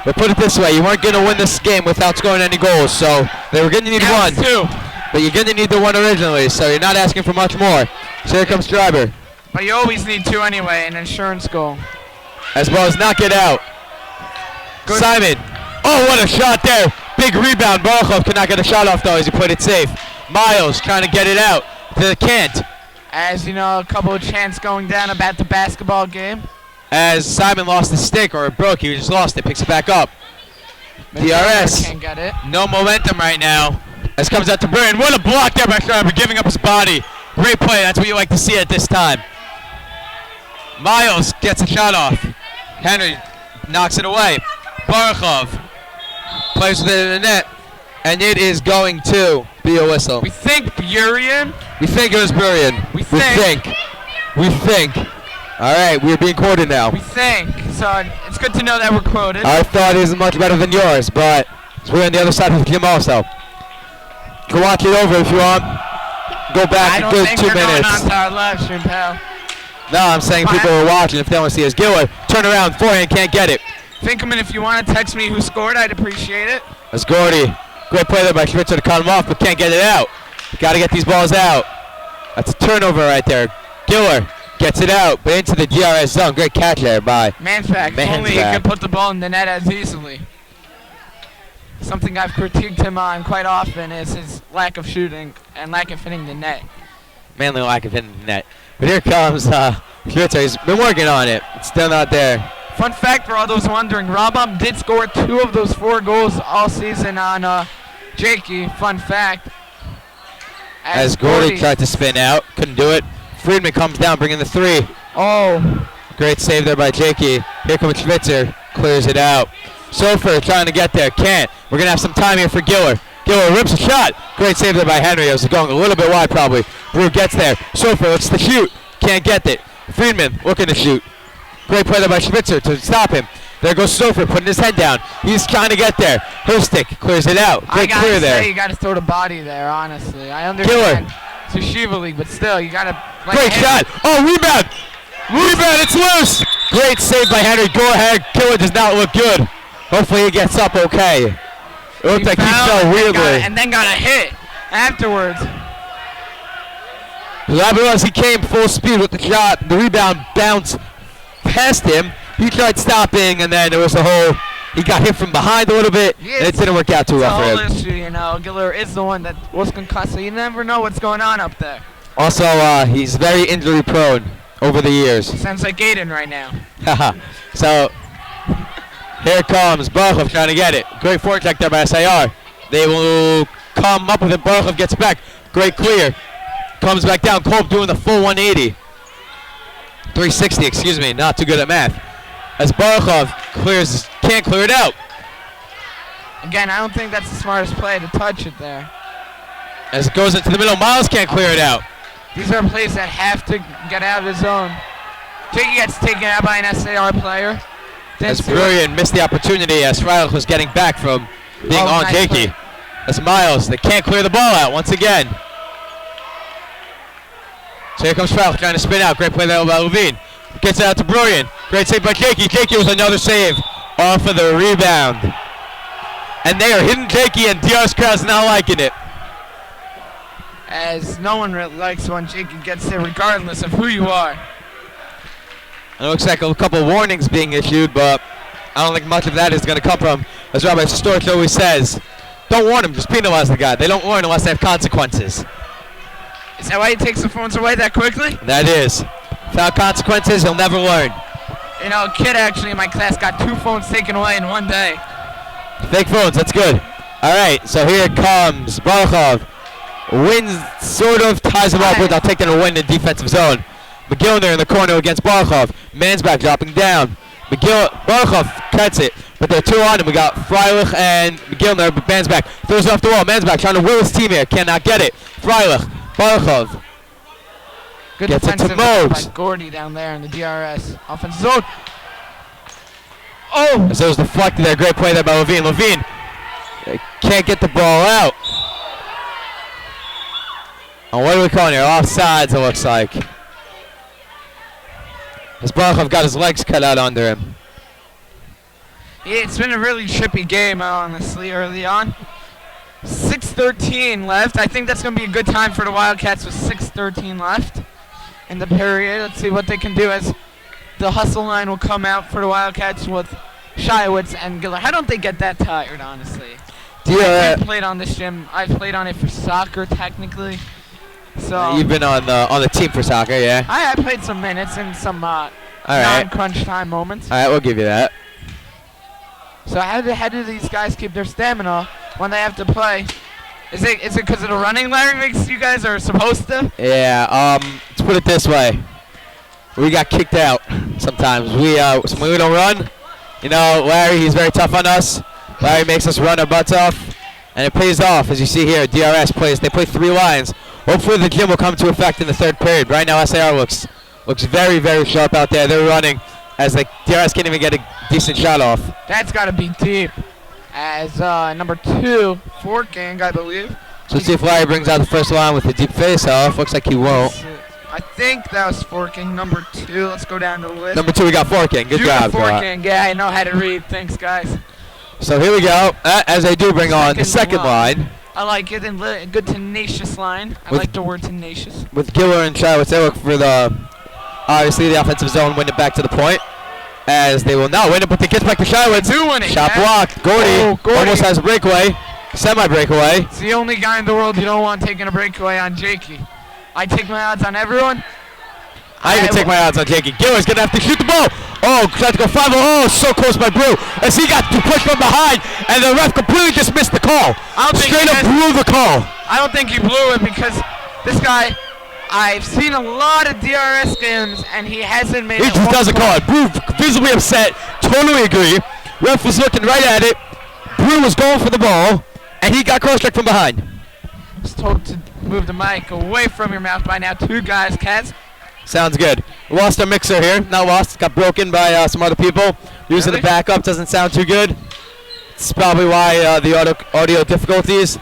but put it this way, you weren't going to win this game without scoring any goals. So they were going to need Now one. it's 2. But you're going to need the 1 originally, so you're not asking for much more. So here comes Driver. But you always need 2 anyway, an insurance goal. As well as knock it out. Good. Simon. Oh, what a shot there. Big rebound. Barkov could not get a shot off, though, as he played it safe. Miles trying to get it out to Kent. As you know, a couple of chants going down about the basketball game. As Simon lost his stick, or it broke, he just lost it, picks it back up. DRS. Can't get it. No momentum right now. As comes out to Burn. What a block there by Schreiber, giving up his body. Great play. That's what you like to see at this time. Miles gets a shot off. Henry knocks it away. Barkov plays with it in the net. And it is going to be a whistle. We think Burian. We think it was Burian. We think. We think. All right, we're being quoted now. We think. So it's good to know that we're quoted. Our thought isn't much better than yours, but we're on the other side of the game also. Go watch it over if you want. Go back a good 2 minutes. I don't think they're going on to our live stream, pal. No, I'm saying people are watching if they want to see us. Giller, turn around, forehand, can't get it. Finkelman, if you want to text me who scored, I'd appreciate it. That's Gordy. Great play there by Schmitzer to cut him off, but can't get it out. Got to get these balls out. That's a turnover right there. Giller gets it out, but into the DRS zone. Great catch there by Mansback. If only he could put the ball in the net as easily. Something I've critiqued him on quite often is his lack of shooting and lack of hitting the net. Mainly lack of hitting the net. But here comes Schmitzer. He's been working on it. It's still not there. Fun fact for all those wondering, Robum did score 2 of those 4 goals all season on Jakey. Fun fact. As Gordy tried to spin out, couldn't do it. Friedman comes down, bringing the 3. Oh. Great save there by Jakey. Here comes Schmitzer, clears it out. Sofer trying to get there, can't. We're going to have some time here for Giller. Giller rips a shot. Great save there by Henry. It was going a little bit wide probably. Brew gets there. Sofer looks to shoot. Can't get it. Friedman looking to shoot. Great play there by Schmitzer to stop him. There goes Sofer putting his head down. He's trying to get there. Hurstick clears it out. Great clear there. You got to throw the body there, honestly. I understand. It's a Shiva League, but still, you got to... Great shot. Oh, rebound. Rebound. It's loose. Great save by Henry. Go ahead. Giller does not look good. Hopefully he gets up okay. It looked like he fell weirdly. And then got a hit afterwards. As he came full speed with the shot, the rebound bounced past him. He tried stopping, and then there was a whole... He got hit from behind a little bit, and it didn't work out too well for him. Issue, you know. Giller is the one that was concussed, so you never know what's going on up there. Also, he's very injury prone over the years. Sounds like Aiden right now. So, here comes Barkov trying to get it. Great forecheck there by SAR. They will come up with it. Barkov gets back. Great clear. Comes back down. Kolb doing the full 180. 360, excuse me. Not too good at math. As Barkov can't clear it out. Again, I don't think that's the smartest play to touch it there. As it goes into the middle, Miles can't clear it out. These are plays that have to get out of the zone. Jakey gets taken out by an SAR player. As Brilliant missed the opportunity as Freilich was getting back from being on nice Jakey. play. As Miles, they can't clear the ball out once again. So here comes Freilich trying to spin out. Great play there by Levine. Gets it out to Brilliant. Great save by Jakey. Jakey with another save off of the rebound. And they are hitting Jakey, and DRS crowd's not liking it. As no one really likes when Jakey gets there, regardless of who you are. It looks like a couple warnings being issued, but I don't think much of that is going to come from, as Rabbi Storch always says, don't warn them, just penalize the guy. They don't warn unless they have consequences. Is that why he takes the phones away that quickly? That is. Without consequences, he'll never learn. You know, a kid actually in my class got 2 phones taken away in one day. Fake phones, that's good. All right, so here comes Barkov. Wins, sort of, ties him up without taking a win in defensive zone. McGillner in the corner against Barkov. Mansback dropping down. Barkov cuts it, but they're 2 on him. We got Freilich and McGillner, but Mansback throws it off the wall. Mansback trying to will his team here, cannot get it. Freilich, Barkov. Good Gets it to defensive by Mobes. Gordy down there in the DRS. Offensive zone. Oh! As it was deflected there, great play there by Levine. Levine can't get the ball out. And what are we calling here? Offsides, it looks like. As Barkov got his legs cut out under him. Yeah, it's been a really trippy game, honestly, early on. 6:13 left. I think that's going to be a good time for the Wildcats with 6:13 left in the period. Let's see what they can do as the hustle line will come out for the Wildcats with Shiowitz and Giller. How don't they get that tired, honestly? I've played on this gym. I've played on it for soccer, technically. So you've been on the team for soccer, yeah? I played some minutes and some right. non-crunch time moments. All right, we'll give you that. So how do these guys keep their stamina when they have to play? Is it because of the running Larry makes you guys are supposed to? Yeah, let's put it this way. We got kicked out sometimes. When we don't run, you know, Larry, he's very tough on us. Larry makes us run our butts off, and it pays off. As you see here, DRS plays. They play 3 lines. Hopefully the gym will come to effect in the 3rd period. Right now, SAR looks very, very sharp out there. They're running as the DRS can't even get a decent shot off. That's got to be deep. As number 2, Forking, I believe. So let's see if Larry brings out the first line with the deep face-off. Looks like he won't. I think that was Forking, number 2. Let's go down the list. Number 2, we got Forking. Good job, Forking. Yeah, I know how to read. Thanks, guys. So here we go. As they do bring on the second line. I like it. A good tenacious line. I like the word tenacious. With Giller and Shiowitz, they look for obviously the offensive zone, win it back to the point. As they will now win it, but they get back to Shiowitz. Do win it. Shot blocked. Gordy almost has a breakaway. Semi-breakaway. It's the only guy in the world you don't want taking a breakaway on Jakey. I take my odds on everyone. I even take my odds on Jakey. Giller's going to have to shoot the ball. Oh, tried to go 5-0. Oh, so close by Brew. As he got pushed from behind, and the ref completely just missed the call. Straight up blew the call. I don't think he blew it because this guy, I've seen a lot of DRS games, and he hasn't made it. He just doesn't call it. Brew visibly upset. Totally agree. Ref was looking right at it. Brew was going for the ball, and he got cross-checked from behind. I was told to move the mic away from your mouth by now. 2 guys, Kaz. Sounds good. We lost our mixer here. Not lost. Got broken by some other people. Using the backup doesn't sound too good. It's probably why the audio difficulties.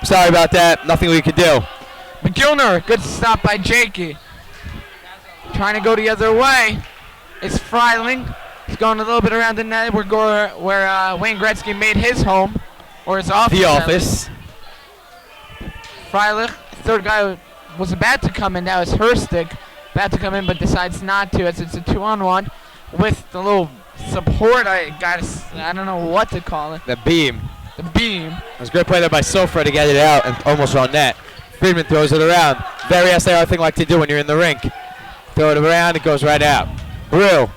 Sorry about that. Nothing we could do. McGillner, good stop by Jakey. Trying to go the other way. It's Freiling. He's going a little bit around the net where Wayne Gretzky made his home, or his office. The office. Freilich, third guy, was about to come in. Now it's Herstick. About to come in, but decides not to, as it's a 2-on-1 with the little support. I don't know what to call it. The beam. The beam. It was a great play there by Sofra to get it out and almost on net. Friedman throws it around. Very SAR thing like to do when you're in the rink. Throw it around, it goes right out. Brew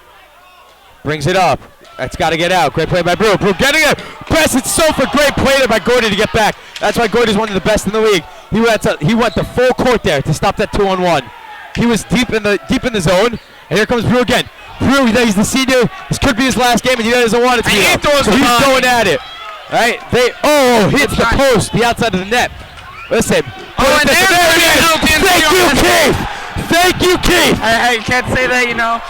brings it up. That's got to get out. Great play by Brew. Brew getting it. Press it so for great play there by Gordy to get back. That's why Gordy's one of the best in the league. He went the full court there to stop that 2-on-1. He was deep in the zone, and here comes Brew again. Brew, he's the senior. This could be his last game, and he doesn't want it to be. So he's going at it. Right? Hits the post, the outside of the net. Listen. Oh, and there it is. Thank you, Keith. Thank you, Keith. Hey, you can't say that, you know.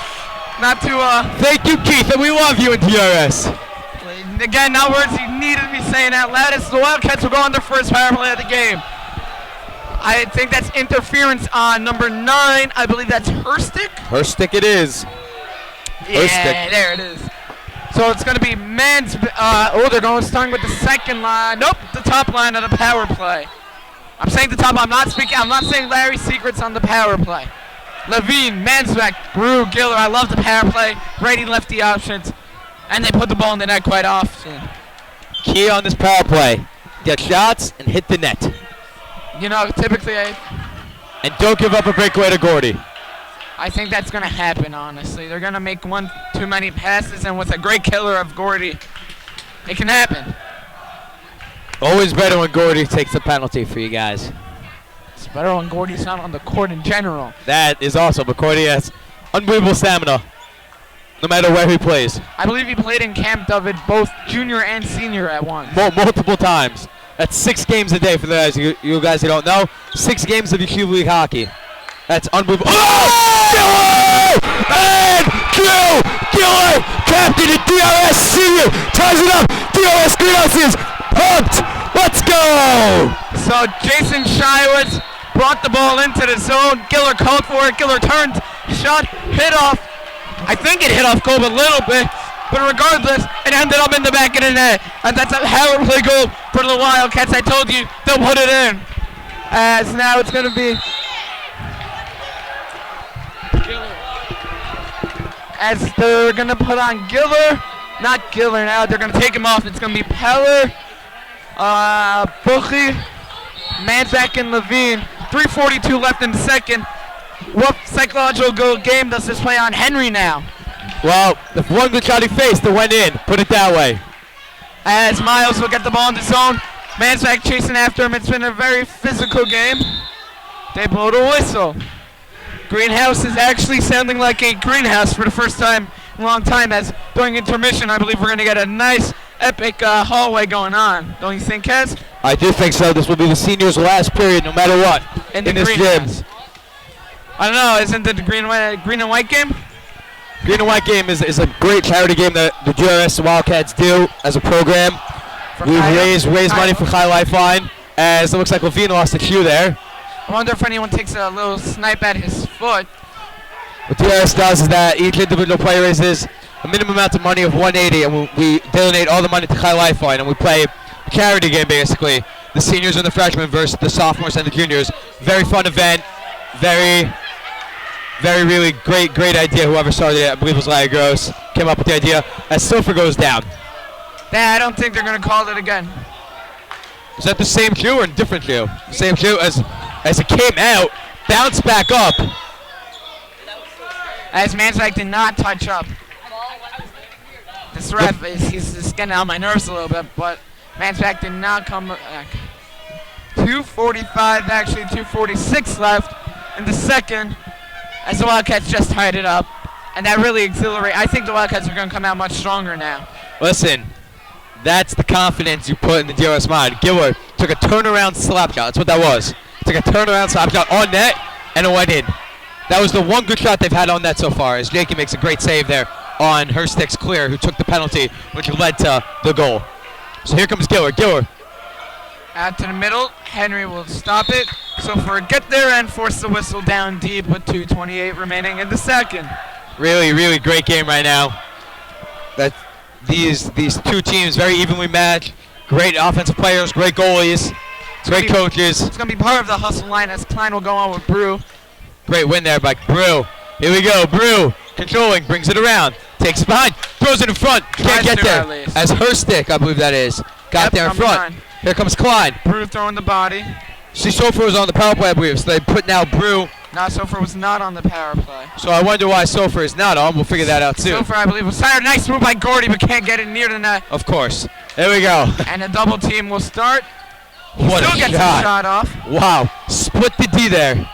Not to, Thank you, Keith, and we love you in DRS. Again, not words you needed to be saying out loud. As the Wildcats will go on their first power play of the game. I think that's interference on number 9. I believe that's Herstick. Herstick it is. Yeah, Herstick. there it is. So it's going to be men's. They're starting with the second line. Nope, the top line of the power play. I'm saying the top. I'm not saying Larry Secret's on the power play. Levine, Mansbeck, Brew, Giller. I love the power play. Righty, lefty options, and they put the ball in the net quite often. Key on this power play: get shots and hit the net. You know, typically, and don't give up a breakaway to Gordy. I think that's going to happen, honestly. They're going to make one too many passes, and with a great killer of Gordy, it can happen. Always better when Gordy takes the penalty for you guys. It's better when Gordy's not on the court in general. That is also, but Gordy has unbelievable stamina, no matter where he plays. I believe he played in Camp David, both junior and senior at once. Multiple times. That's 6 games a day for the guys, you guys who don't know. 6 games of UQ League hockey. That's unbelievable. Oh! And Giller, captain of DRS senior, ties it up. DRS Greenhouses pumped. Let's go. So Jason Shiwitz brought the ball into the zone. Giller called for it. Giller turned, shot, hit off. I think it hit off goal a little bit, but regardless, it ended up in the back of the net. And that's a power play goal for the Wildcats. I told you, they'll put it in. As now it's going to be as they're going to put on Giller. Not Giller now. They're going to take him off. It's going to be Peller, Buchy, Manzak, and Levine. 3:42 left in the second. What psychological game does this play on Henry now? Well, the one good shot he faced that went in. Put it that way. As Miles will get the ball in the zone. Manzak chasing after him. It's been a very physical game. They blow the whistle. Greenhouse is actually sounding like a greenhouse for the first time in a long time, as during intermission I believe we're going to get a nice epic hallway going on. Don't you think, Kez? I do think so. This will be the seniors' last period no matter what in this gym. I don't know, isn't it the green and white game? Green and white game is a great charity game that the DRS Wildcats do as a program. We raise money for High Lifeline, as it looks like Levine lost a cue there. I wonder if anyone takes a little snipe at his foot. What DRS does is that each individual player raises a minimum amount of money of $180, and we donate all the money to High Lifeline, and we play a charity game basically. The seniors and the freshmen versus the sophomores and the juniors. Very fun event. Very really great idea. Whoever started it, I believe it was Larry Gross, came up with the idea. As Silver goes down. I don't think they're going to call it again. Is that the same cue or a different cue? Same cue as it came out, bounced back up. As Manzak did not touch up. This ref he's just getting on my nerves a little bit, but Manzak did not come back. 2:45, actually 2:46 left in the second, as the Wildcats just tied it up. And that really exhilarates. I think the Wildcats are going to come out much stronger now. Listen, that's the confidence you put in the DRS mind. Giller took a turnaround slap shot. That's what that was. Took a turnaround slap shot on net, and it went in. That was the one good shot they've had on net so far, as Jakey makes a great save there on Herstick's clear, who took the penalty, which led to the goal. So here comes Giller. Giller. Out to the middle. Henry will stop it. So for a get there and force the whistle down deep with 2:28 remaining in the second. Really great game right now. That these two teams very evenly matched. Great offensive players, great goalies, great coaches. It's going to be part of the hustle line as Klein will go on with Brew. Great win there by Brew. Here we go. Brew controlling, brings it around, takes it behind, throws it in front. Can't get there. As Herstick, I believe that is, got there in front. Here comes Klein. Brew throwing the body. See, Sofer was on the power play, I believe, so they put now Brew. No, Sofer was not on the power play. So I wonder why Sofer is not on. We'll figure that out soon. Sofer, I believe, was fired. Nice move by Gordy, but can't get it near the net. Of course. There we go. And a double team will start. He What still a gets shot. a shot off. Wow. Split the D there.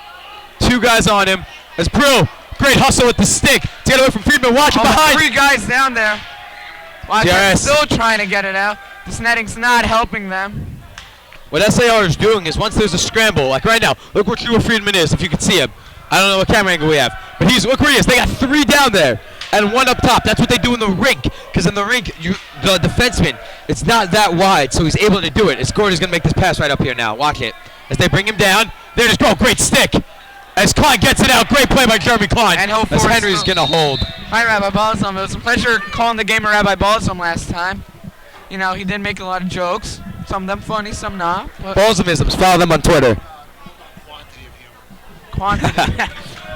2 guys on him. As Brew, great hustle with the stick. To get away from Friedman. Watch him behind. 3 guys down there. Watch, they're DRS. still trying to get it out. This netting's not helping them. What SAR is doing is once there's a scramble, like right now, look where True Friedman is, if you can see him. I don't know what camera angle we have, but look where he is. They got 3 down there and 1 up top. That's what they do in the rink, because in the rink, the defenseman, it's not that wide, so he's able to do it. As Gordon's going to make this pass right up here now. Watch it. As they bring him down, there just go. Great stick. As Klein gets it out, great play by Jeremy Klein. And as Henry's going to hold. Hi, Rabbi Balsam. It was a pleasure calling the game of Rabbi Balsam last time. You know, he did make a lot of jokes. Some of them funny, some not. Balsamisms. Follow them on Twitter. Quantity.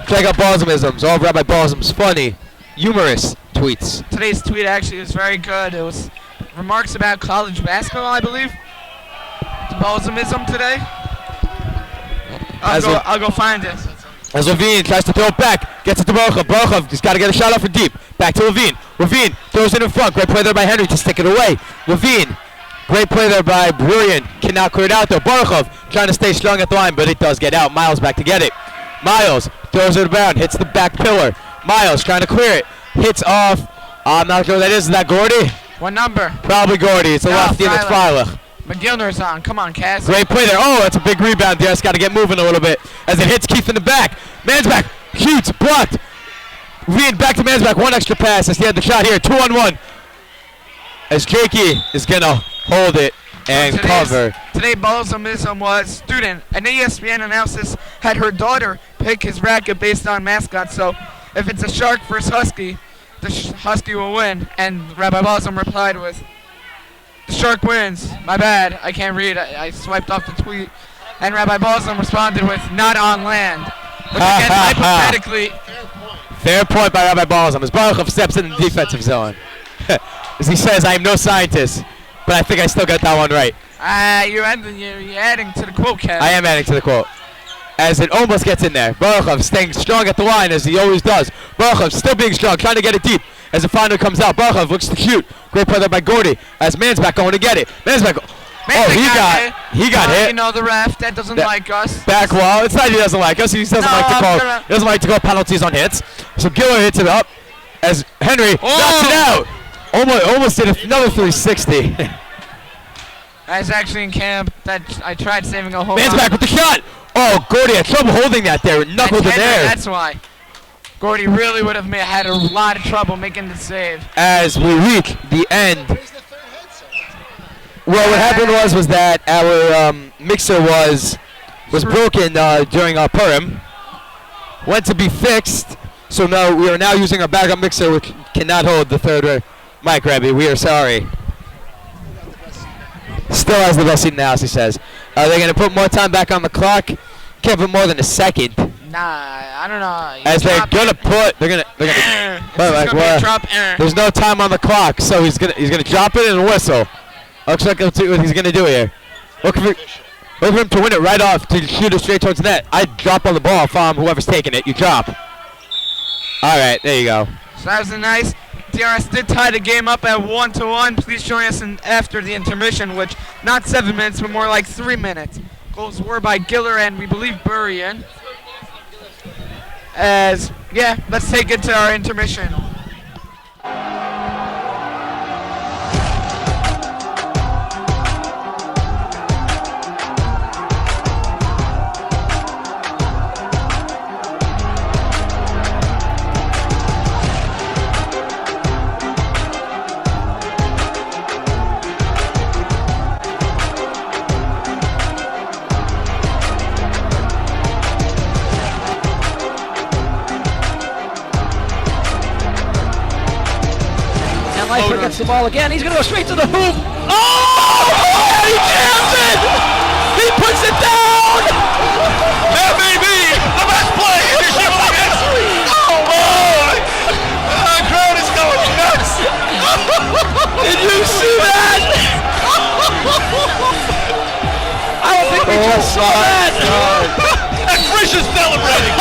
Check out Balsamisms. All of Rabbi Balsam's funny, humorous tweets. Today's tweet actually was very good. It was remarks about college basketball, I believe. The Balsamism today. I'll go find it. As Levine tries to throw it back, gets it to Borchov. Borchov just got to get a shot off for deep. Back to Levine. Levine throws it in front. Great play there by Henry to stick it away. Levine, great play there by Brilliant. Cannot clear it out though. Borchov trying to stay strong at the line, but it does get out. Miles back to get it. Miles throws it around, hits the back pillar. Miles trying to clear it. Hits off. I'm not sure who that is. Is that Gordy? What number? Probably Gordy. It's a lefty and it's Freilich. McGillner's on. Come on, Cass. Great play there. Oh, that's a big rebound. Just got to get moving a little bit as it hits Keith in the back. Man's back. Shoots. Blocked. Reed back to man's back. 1 extra pass as he had the shot here. 2-on-1. As Jakey is going to hold it and cover. Today, Balsamism was student. An ESPN analysis had her daughter pick his racket based on mascot. So if it's a Shark versus Husky, the Husky will win. And Rabbi Balsam replied with, "The Shark wins." My bad. I can't read. I swiped off the tweet. And Rabbi Balsam responded with, "Not on land." Which again, hypothetically. Fair point by Rabbi Balsam as Borchov steps in the defensive zone. As he says, "I am no scientist, but I think I still got that one right." You're adding to the quote, Kev. I am adding to the quote. As it almost gets in there. Borchov staying strong at the line as he always does. Borchov still being strong, trying to get it deep. As the final comes out, Borchov looks to shoot. Great play there by Gordy. As Mansback going to get it. Mansback. He got hit. You know the ref that doesn't like us. Back wall. It's not he doesn't like us. He doesn't like to call penalties on hits. So Giller hits it up as Henry knocks it out. Almost did another 360. I was actually in camp that I tried saving a home run. Mansback with the shot. Oh, Gordy had trouble holding that there. Knuckled in there. That's why. Gordy really would have had a lot of trouble making the save. As we reach the end. Well, what happened was that our mixer was broken during our Purim. Went to be fixed, so now we are now using our backup mixer, which cannot hold the third mic, Rabbi. We are sorry. Still has the best seat in the house, he says. Are they going to put more time back on the clock? Can't put more than a second. Nah, I don't know. As they're gonna there's no time on the clock, so he's gonna drop it and whistle. Looks like that's what he's gonna do here. Look for him to win it right off to shoot it straight towards the net. I drop on the ball, follow him, whoever's taking it, you drop. All right, there you go. So that was a nice. DRS did tie the game up at 1-1. Please join us after the intermission, which not 7 minutes, but more like 3 minutes. Goals were by Giller and we believe Burian. Let's take it to our intermission. Gets the ball again. He's going to go straight to the hoop. Oh! He jams it! He puts it down! That may be the best play in the Shiva history! Oh! The crowd is going nuts! Did you see that? I don't think we just saw that! And Frisch is celebrating!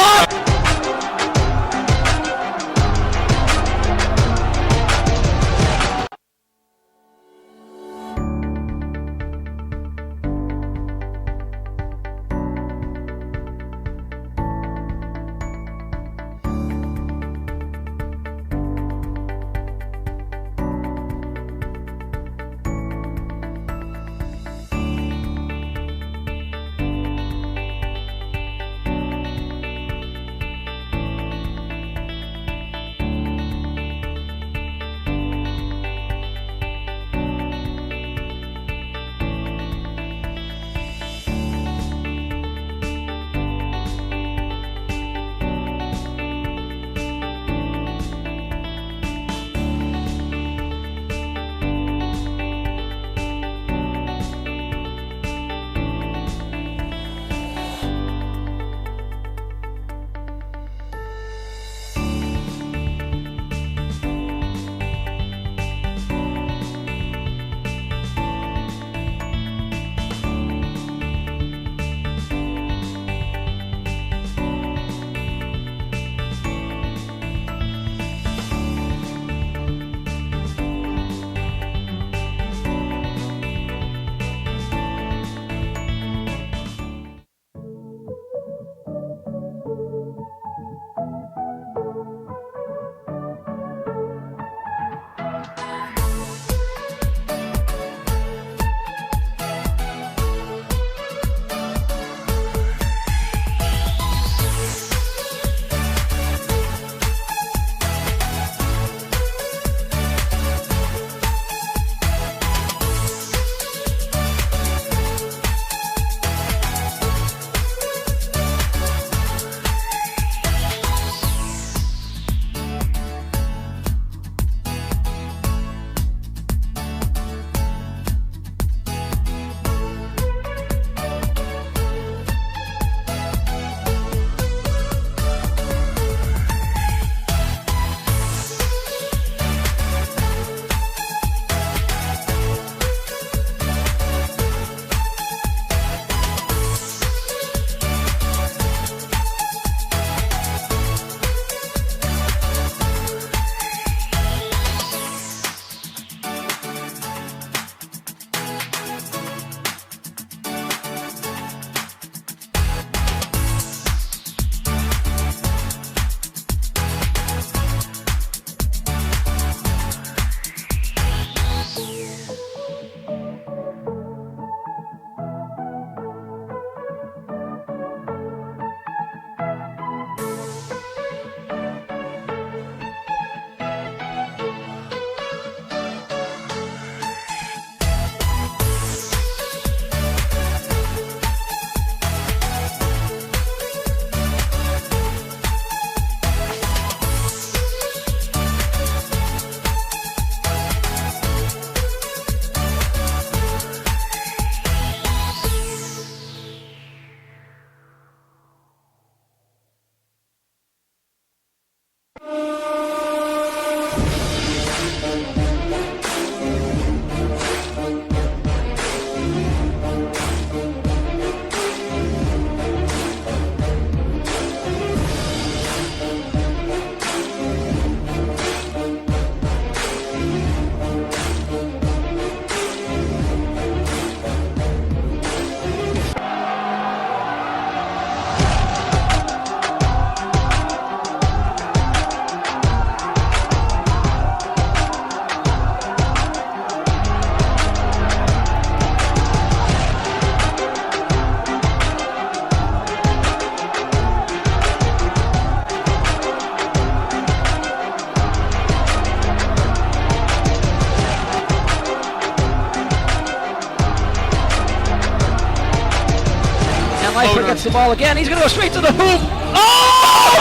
Leifert gets the ball again. He's going to go straight to the hoop. Oh!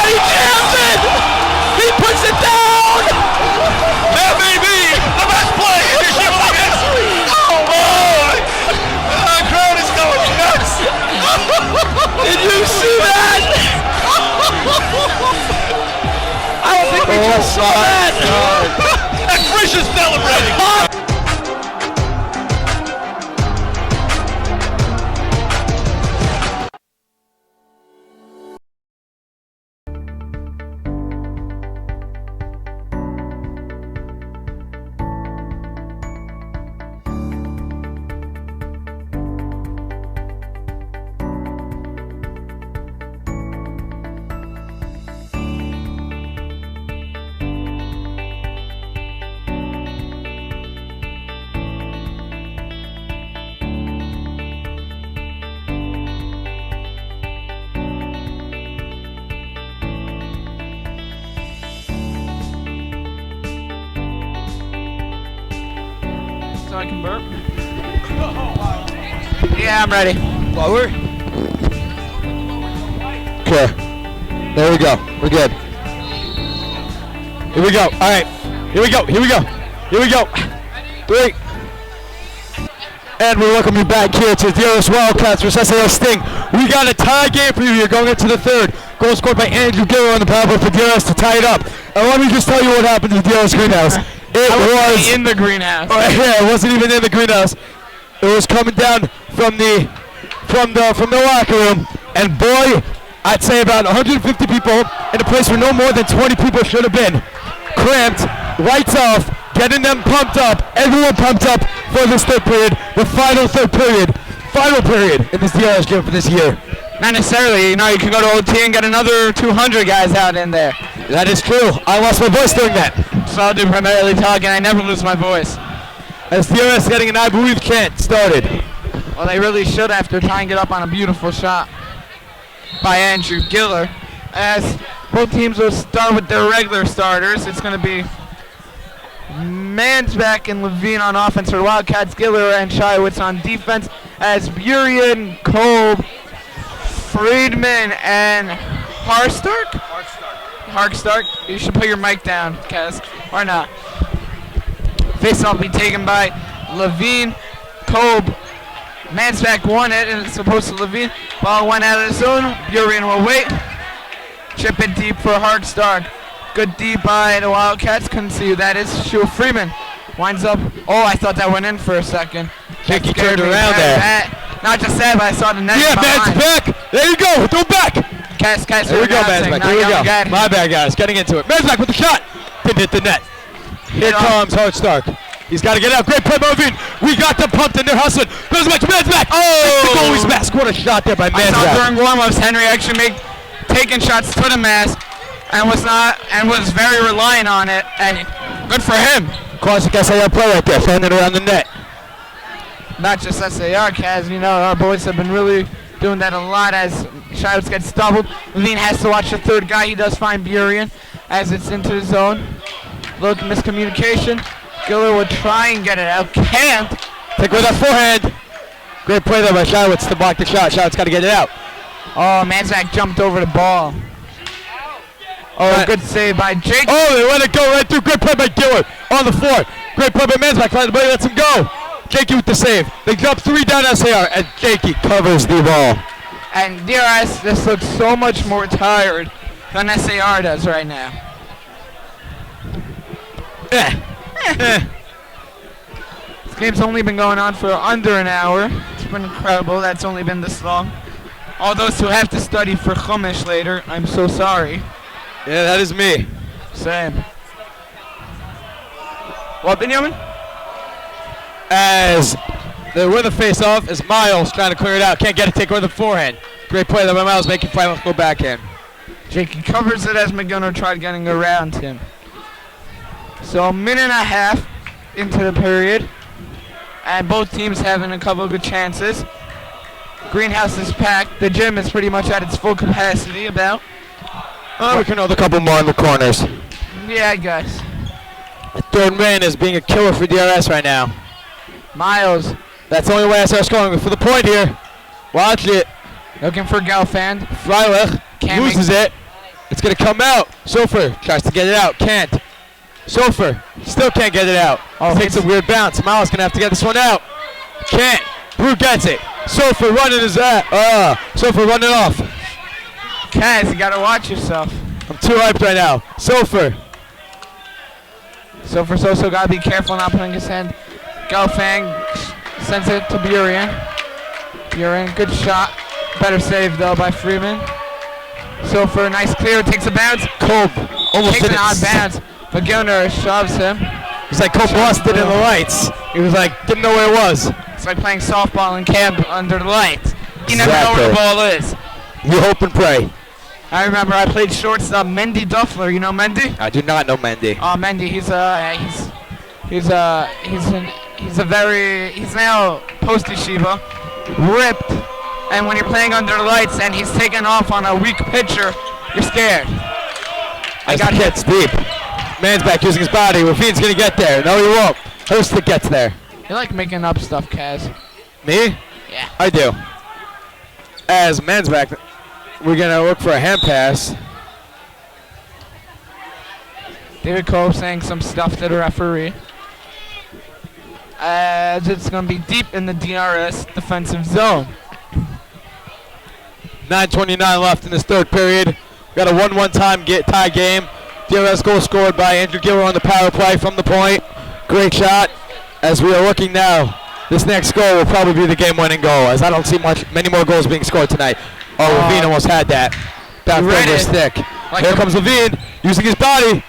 He jams it! He puts it down! That may be the best play in history. Oh, boy! The crowd is going nuts! Did you see that? I don't think we just saw that! And Frisch is celebrating! so I can burp. Yeah, I'm ready. Lower. Okay. There we go. We're good. Here we go. All right. Here we go. Here we go. Here we go. 3. And we welcome you back here to DRS Wildcats vs SAR Sting. We got a tie game for you here going into the 3rd. Goal scored by Andrew Giller on the power play for DRS to tie it up. And let me just tell you what happened to the DRS greenhouse. It was in the greenhouse. Oh, yeah, it wasn't even in the greenhouse. It was coming down from the locker room, and boy, I'd say about 150 people in a place where no more than 20 people should have been. Cramped, lights off, getting them pumped up, everyone pumped up for this 3rd period, the final 3rd period, final period in this DRS game for this year. Not necessarily, you know, you can go to OT and get another 200 guys out in there. That is true. I lost my voice doing that. So I'll do primarily talking, I never lose my voice. As DRS getting an I Believe Can't started. Well, they really should after tying it up on a beautiful shot by Andrew Giller. As both teams will start with their regular starters, it's going to be Mansback and Levine on offense for the Wildcats, Giller and Shiwitz on defense, as Burien, Kolb, Friedman, and Harkstark. You should put your mic down, Kaz, or not. Face-off will be taken by Levine, Kolb. Mansback won it, and it's supposed to Levine. Ball went out of the zone. Burien will wait. Chip it deep for Harkstark. Good deep by the Wildcats. Couldn't see who that is. Shua Freeman winds up. Oh, I thought that went in for a second. Think he turned around there. Not just that, but I saw the net. Yeah, Matt's back. There you go. Throw back. Cass, There we go, Mansback. Here we go. My bad, guys. Getting into it. Mansback with the shot. Didn't hit the net. Here comes Harkstark. He's got to get out. Great play by Levine. We got them pumped and they're hustling. Goes back to Mansback. Oh! The goalie's mask. What a shot there by I saw Mansback. during warm-ups Henry actually taking shots to the mask and was very reliant on it, and good for him. Classic SAR play right there. Finding it around the net. Not just SAR, Kaz. You know, our boys have been really doing that a lot as Shiwitz gets doubled. Levine has to watch the 3rd guy. He does find Burien as it's into the zone. Look, miscommunication. Giller would try and get it out. Can't. Take with that forehand. Great play there by Shiwitz to block the shot. Shiwitz got to get it out. Oh, Mansback jumped over the ball. Oh, good save by Jake. Oh, they let it go right through. Great play by Giller on the floor. Great play by Mansback. Finally, the lets him go. Jakey with the save. They jump 3 down SAR, and Jakey covers the ball. And DRS, this looks so much more tired than SAR does right now. This game's only been going on for under an hour. It's been incredible. That's only been this long. All those who have to study for Chumash later, I'm so sorry. Yeah, that is me. Same. What, Benjamin? As they win the face-off, as Miles trying to clear it out. Can't get it, take away the forehand. Great play there by Miles, making final go backhand. Jakey covers it as McGunner tried getting around him. So a minute and a half into the period, and both teams having a couple of good chances. Greenhouse is packed. The gym is pretty much at its full capacity about. We can hold a couple more in the corners. Yeah, I guess. The 3rd man is being a killer for DRS right now. Miles. That's the only way SAR is scoring for the point here. Watch it. Looking for Gelfand. Freilich loses it. It's going to come out. Sofer tries to get it out. Can't. Sofer still can't get it out. Takes a weird bounce. Miles going to have to get this one out. Can't. Brew gets it. Sofer running his Sofer running off. Kaz, you got to watch yourself. I'm too hyped right now. Sofer. Sofer's also got to be careful not putting his hand. Gelfand sends it to Burien. Burien, good shot. Better save though by Freeman. Sofer, nice clear, takes a bounce. Kolb almost takes an odd bounce, but Gilner shoves him. He's like Kolb lost it in the lights. He was like, didn't know where it was. It's like playing softball in camp under the lights. You never know where the ball is. You hope and pray. I remember I played shortstop. Mendy Duffler, you know Mendy? I do not know Mendy. Oh, Mendy, he's now post yeshiva, ripped, and when you're playing under the lights and he's taking off on a weak pitcher, you're scared. I got hits deep. Man's back using his body. Rafine's gonna get there. No, he won't. Hostek gets there. You like making up stuff, Kaz. Me? Yeah. I do. As men's back, we're going to look for a hand pass. David Cole saying some stuff to the referee. As it's going to be deep in the DRS defensive zone. 9:29 left in this third period. Got a 1-1 tie game. DRS goal scored by Andrew Giller on the power play from the point. Great shot. As we are looking now, this next goal will probably be the game-winning goal, as I don't see many more goals being scored tonight. Oh, Levine almost had that. Back over his stick. Like Here comes Levine, using his body.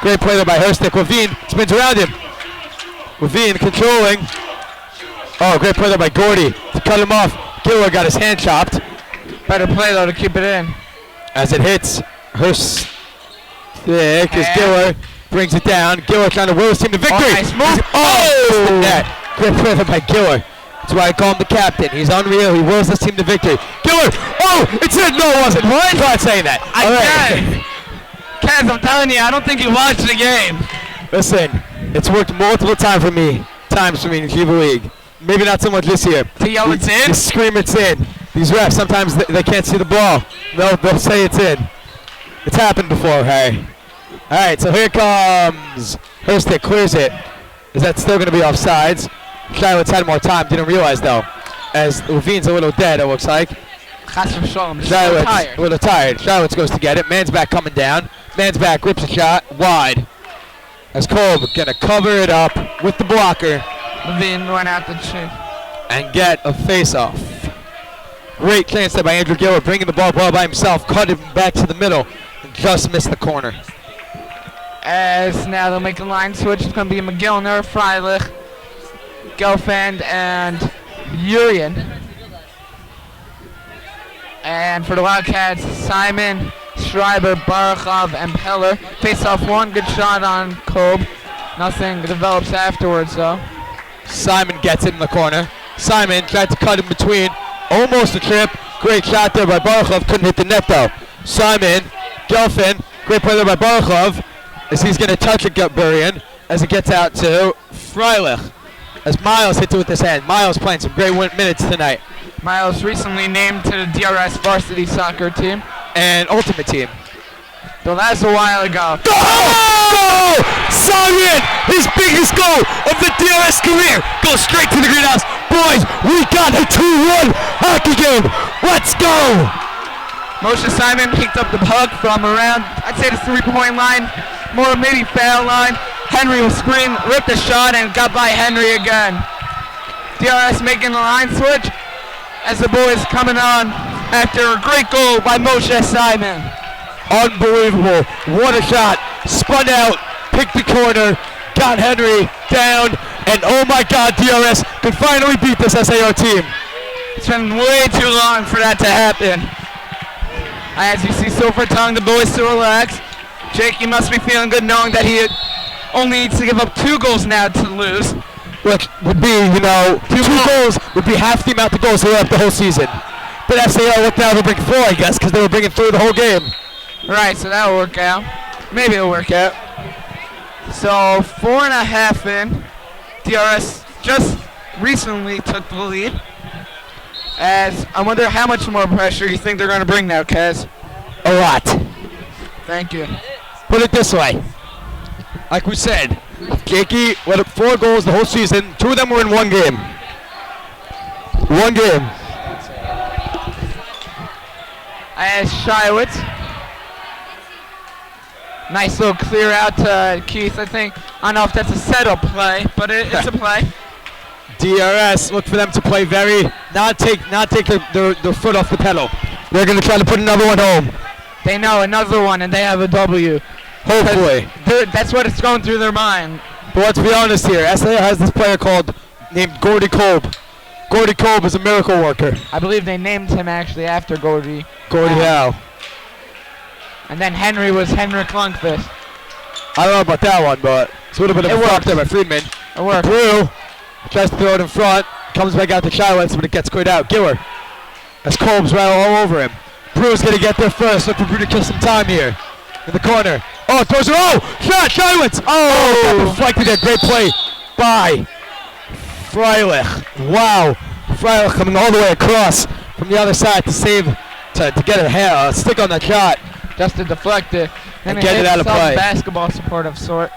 Great play there by Herstick. Levine spins around him. Levine controlling. Oh, great play there by Gordy to cut him off. Giller got his hand chopped. Better play, though, to keep it in. As it hits Herstick, as Giller brings it down. Giller trying to will his team to victory. Oh, nice move. Oh! The net. Great play there by Giller. That's why I call him the captain. He's unreal. He wills his team to victory. Giller! Oh! It's in! No, it wasn't. What? I'm not saying that. Kaz, I'm telling you, I don't think you watched the game. Listen, it's worked multiple times for me in Cuba League. Maybe not so much this year. To yell it's in? To scream it's in. These refs, sometimes they can't see the ball. They'll say it's in. It's happened before, hey. All right, so here comes Herstick, clears it. Is that still going to be offsides? Charlotte's had more time, didn't realize though. As Levine's a little dead, it looks like. Charlotte's a little tired. Charlotte goes to get it. Man's back coming down. Man's back rips a shot wide. As Kolb gonna cover it up with the blocker. Levine went out the chin. And get a face-off. Great chance there by Andrew Giller, bringing the ball by himself, cut it back to the middle, and just missed the corner. As now they'll make a line switch. It's going to be McGillner, Freilich, Gelfand, and Urian. And for the Wildcats, Simon, Schreiber, Barachov, and Peller. Face off one, good shot on Kolb. Nothing develops afterwards though. Simon gets it in the corner. Simon tried to cut in between. Almost a trip. Great shot there by Barachov. Couldn't hit the net though. Simon, Gelfand, great play there by Barachov. As he's going to touch it, Burian, as it gets out to Freilich. As Miles hits it with his hand. Miles playing some great minutes tonight. Miles recently named to the DRS varsity soccer team. And ultimate team. So that's a while ago. Goal! Simon, his biggest goal of the DRS career, goes straight to the greenhouse. Boys, we got a 2-1 hockey game. Let's go! Moshe Simon picked up the puck from around, I'd say the 3-point line, more maybe foul line. Henry will screen, ripped the shot, and got by Henry again. DRS making the line switch as the boys coming on after a great goal by Moshe Simon. Unbelievable. What a shot. Spun out, picked the corner, got Henry down, and oh my God, DRS could finally beat this SAR team. It's been way too long for that to happen. As you see Silver telling the boys to relax. Jake, you must be feeling good knowing that he only needs to give up 2 goals now to lose. Which would be, two goals would be half the amount of goals they left the whole season. But SAR looked now to bring 4, I guess, because they were bringing 3 the whole game. Right, so that'll work out. Maybe it'll work out. So 4.5 in. DRS just recently took the lead. As I wonder how much more pressure you think they're going to bring now, Kaz. A lot. Thank you. Put it this way. Like we said, Jakey let up 4 goals the whole season. 2 of them were in 1 game. 1 game. As Shiwitz. Nice little clear out to Keith, I think. I don't know if that's a setup play, but it's a play. DRS, look for them to play not take their foot off the pedal. They're going to try to put another one home. They know another one, and they have a W. Hopefully. That's what it's going through their mind. But let's be honest here. SAR has this player named Gordy Kolb. Gordy Kolb is a miracle worker. I believe they named him actually after Gordy. Gordy Howe. And then Henry was Henrik Lundqvist. I don't know about that one, but it's a little bit of a flop there by Friedman. It worked. Brew tries to throw it in front. Comes back out to Childs, but it gets cleared out. Giller. As Kolb's right all over him. Brew's going to get there first. Look for Brew to kill some time here. In the corner. Oh, throws it. Oh! Shot! Childs! Oh! Got deflected there. Great play by Freilich. Wow. Freilich coming all the way across from the other side to save, to get a stick on that shot. Just to deflect it. And get it out of some play. basketball support of sort.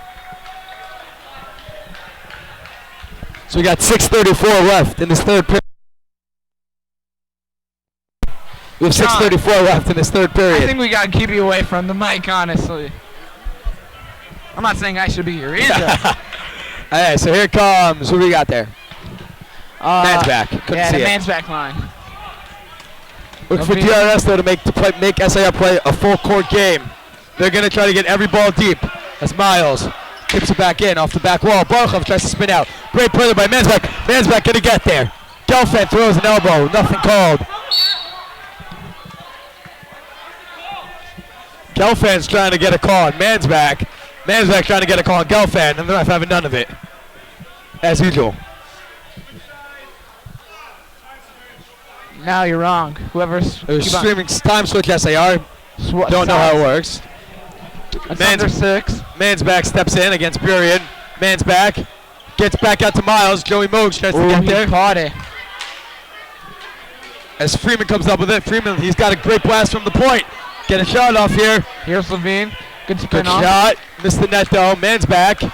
So we got 6:34 left in this third period. We have 6:34 left in this third period. I think we gotta keep you away from the mic, honestly. I'm not saying I should be here either. Alright, so here comes, who do we got there? Man's back. Couldn't Yeah, see the it. man's back line. Looking for DRS though to make SAR play a full court game. They're gonna try to get every ball deep. That's Miles. Tips it back in off the back wall. Barkov tries to spin out. Great play by Mansback. Mansback gonna get there. Gelfand throws an elbow. Nothing called. Gelfand's trying to get a call on Mansback. Mansback trying to get a call on Gelfand, and the ref having none of it. As usual. Now you're wrong. Whoever's It was keep on. streaming time switch SAR. Don't know how it works. That's under 6. Mansback steps in against Burien. Mansback gets back out to Miles. Joey Moog tries to get He there. caught it. As Freeman comes up with it. Freeman, he's got a great blast from the point. Get a shot off here. Here's Levine. Good spin Good off. shot. Missed the net though. Mansback.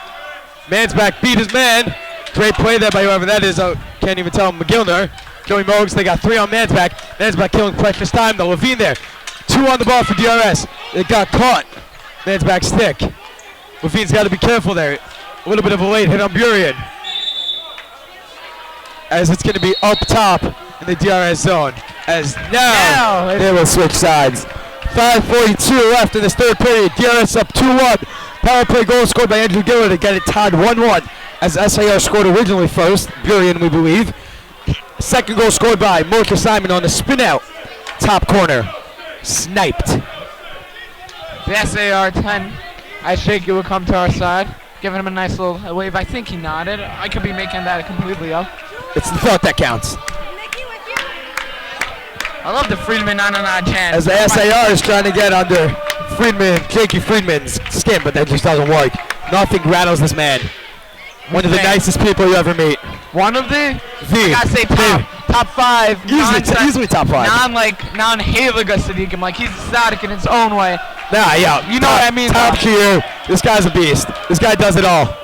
Mansback beat his man. Great play there by whoever that is. Can't even tell him. McGillner. Joey Mogs, they got 3 on Mansback. Mansback killing precious time though. Levine there. 2 on the ball for DRS. It got caught. Mansback stick. Levine's got to be careful there. A little bit of a late hit on Burien. As it's going to be up top in the DRS zone. As now they will switch sides. 5:42 left in this third period. DRS up 2-1. Power play goal scored by Andrew Giller to get it tied 1-1. As SAR scored originally first. Burien, we believe. Second goal scored by Mocha Simon on the spin out. Top corner. Sniped. The SAR 10. I shake you will come to our side. Giving him a nice little wave. I think he nodded. I could be making that completely up. It's the thought that counts. I love the Friedman on chance. As the SAR is trying to get under Jakey Friedman's skin, but that just doesn't work. Nothing rattles this man. One of the nicest people you ever meet. One of the? The. I gotta say top 5. Easily top 5. Non-Haliga Sadiq. Like he's exotic in his own way. Nah, yeah. You know what I mean? Top tier. This guy's a beast. This guy does it all.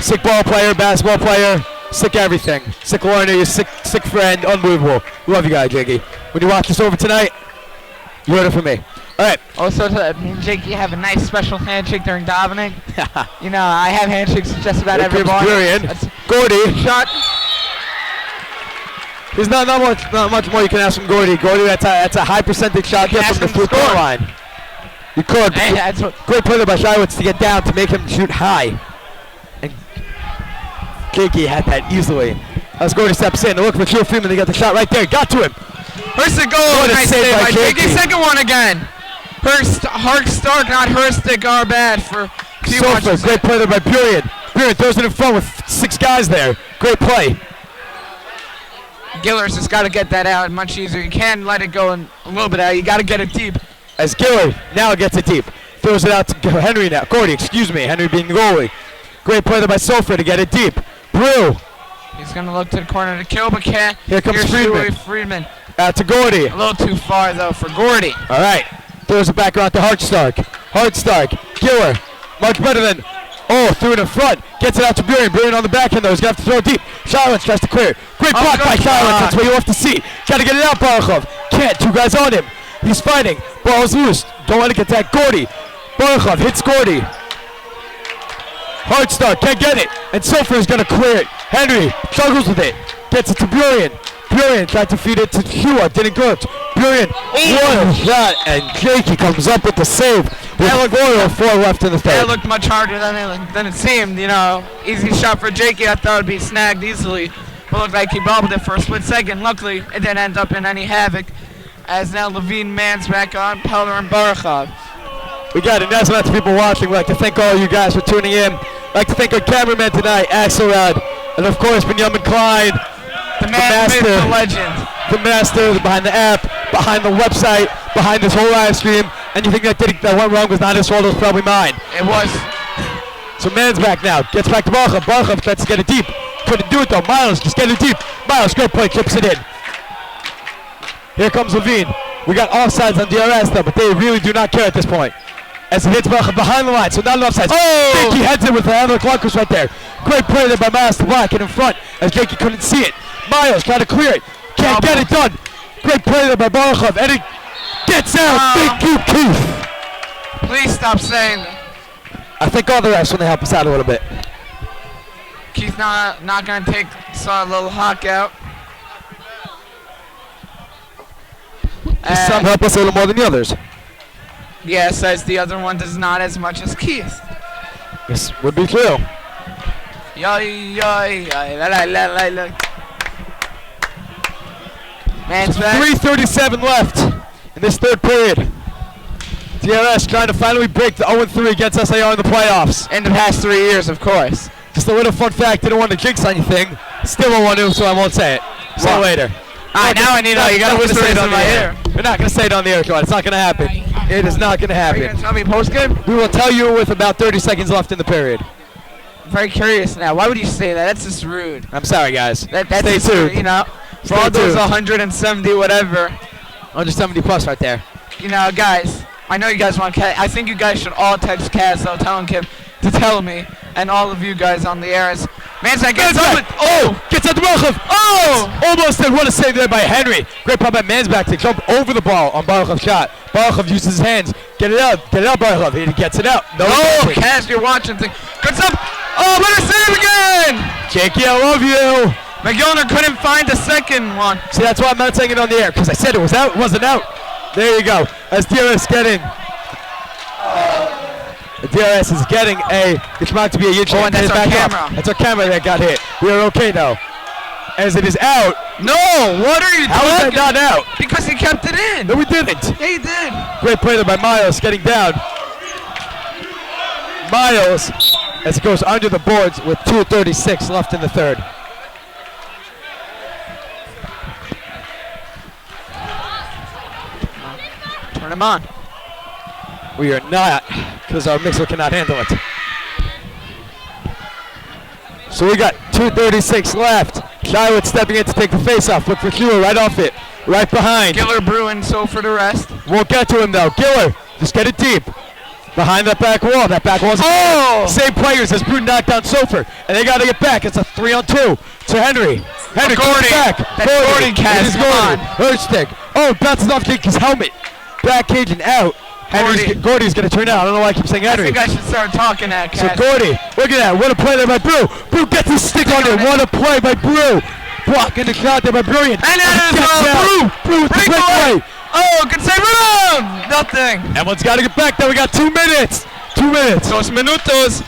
Sick ball player, basketball player, sick everything. Sick learner, your sick friend, unbelievable. Love you guys, Jakey. When you watch this over tonight, you heard it from me. All right. Also, me and Jakey have a nice special handshake during davening. You know, I have handshakes with just about everyone. Gordy. Shot. There's not much more you can ask from Gordy. Gordy, that's a high percentage shot there from the free-throw line. You could. Hey, that's great play there by Shywitz to get down to make him shoot high. And Jakey had that easily. As Gordy steps in to look for Joe Freeman, they got the shot right there. Got to him. First the goal. Nice save by Jakey. Second one again. Hark Stark, not Herstick, are bad for Sofa. Great play there by Burien. Burien throws it in front with 6 guys there. Great play. Giller's just got to get that out much easier. You can't let it go in a little bit out. You got to get it deep. As Giller now gets it deep. Throws it out to Henry now. Gordy, excuse me. Henry being the goalie. Great play there by Sofa to get it deep. Brew. He's going to look to the corner to kill, but can't. Here comes Friedman. Out to Gordy. A little too far, though, for Gordy. All right. Throws it back around to Hartstark. Giller. Much better than... Oh, threw it in front. Gets it out to Burien. Burien on the back end, though. He's going to have to throw it deep. Shylance tries to clear. Great block by Shylance. That's what you love to see. Got to get it out, Barachov. Can't. 2 guys on him. He's fighting. Ball's loose. Don't let it get that. Gordy. Barachov hits Gordy. Hartstark can't get it. And Sofer is going to clear it. Henry struggles with it. Gets it to Burien. Burien tried to feed it to Hua. Didn't go. Burien. One shot. And Jakey comes up with the save. With 4:04 left in the third. That looked much harder than it seemed. You know, easy shot for Jakey. I thought it would be snagged easily. But looked like he bobbled it for a split second. Luckily, it didn't end up in any havoc. As now Levine Mans back on. Peller and Barachov. We got it. That's lots of people watching. We'd like to thank all you guys for tuning in. I'd like to thank our cameraman tonight, Axelrod. And of course, Benjamin Klein. The man, the myth, the legend. The master behind the app, behind the website, behind this whole live stream. Anything that went wrong was not his fault, it was probably mine. It was. So Man's back now. Gets back to Barachov. Barachov tries to get it deep. couldn't do it though. Miles just getting deep. Miles, great play, chips it in. Here comes Levine. We got offsides on DRS though, but they really do not care at this point. As he hits behind the line, so not an offside. Oh! Jakey heads it with the other clunkers right there. Great play there by Miles to block it in front, as Jakey couldn't see it. Miles trying to clear it. Can't get it done. Great play there by Barachov, and it gets out. Thank you, Keith. Please stop saying that. I think all the refs want to help us out a little bit. Keith's not going to take a little hawk out. Some help us a little more than the others. Yes, as the other one does not as much as Keith. This would be true. Man's back. 3:37 left in this third period. DRS trying to finally break the 0-3 against SAR in the playoffs. In the past 3 years, of course. Just a little fun fact, didn't want to jinx anything. Still don't want to, so I won't say it. Say it later. Now I need you gotta whisper it in my ear. We're not going to say it on the air, Claude. It's not going to happen. It is not going to Are you happen. gonna tell me post game? We will tell you with about 30 seconds left in the period. I'm very curious now. Why would you say that? That's just rude. I'm sorry, guys. That's Stay just, tuned. you know, for Stay all those tuned. 170 whatever. 170 plus right there. You know, guys, I know you guys want Kaz. I think you guys should all text Kaz, though, telling him to tell me, and all of you guys on the air is, Mansback gets up with, Gets out the Barachov. Almost did. What a save there by Henry. Great pop by Mansback to jump over the ball on Barachov's shot. Barachov uses his hands. Get it out, Barachov. He gets it out. No, Kaz, you're watching. Gets up. Oh, what a save again! Jakey, I love you. McGillner couldn't find the second one. See, that's why I'm not saying it on the air, because I said it was out, it wasn't out. There you go. As DRS getting. The DRS is getting it's about to be a huge and that's our camera. That's our camera that got hit. We are okay now. As it is out. No, what are you doing? How is that not out? Because he kept it in. No, we didn't. Yeah, he did. Great play there by Miles, getting down. Miles, as it goes under the boards with 2:36 left in the third. Turn him on. We are not, because our mixer cannot handle it. So we got 2:36 left. Shywood stepping in to take the face-off. Look for Hugh right off it. Right behind. Giller Bruin, so for the rest. Won't get to him though. Giller, just get it deep. Behind that back wall. That back wall's same players as Bruin knocked down Sofer. And they got to get back. It's a 3-on-2 to Henry. Henry comes back. That's Gordy, Cass. Come on. Hurstick. Oh, bounces off Jakey's helmet. Back cage and out. Gordy's going to turn out. I don't know why I keep saying Henry. I think I should start talking at Cass. So Gordy, look at that. What a play there by Brew. Brew gets his stick on it. What a play by Brew. Blocking the crowd there by Brilliant. And that is Brew with the great play. Oh, good save. Run! Nothing. Everyone's got to get back there. We got 2 minutes. 2 minutes. Dos minutos.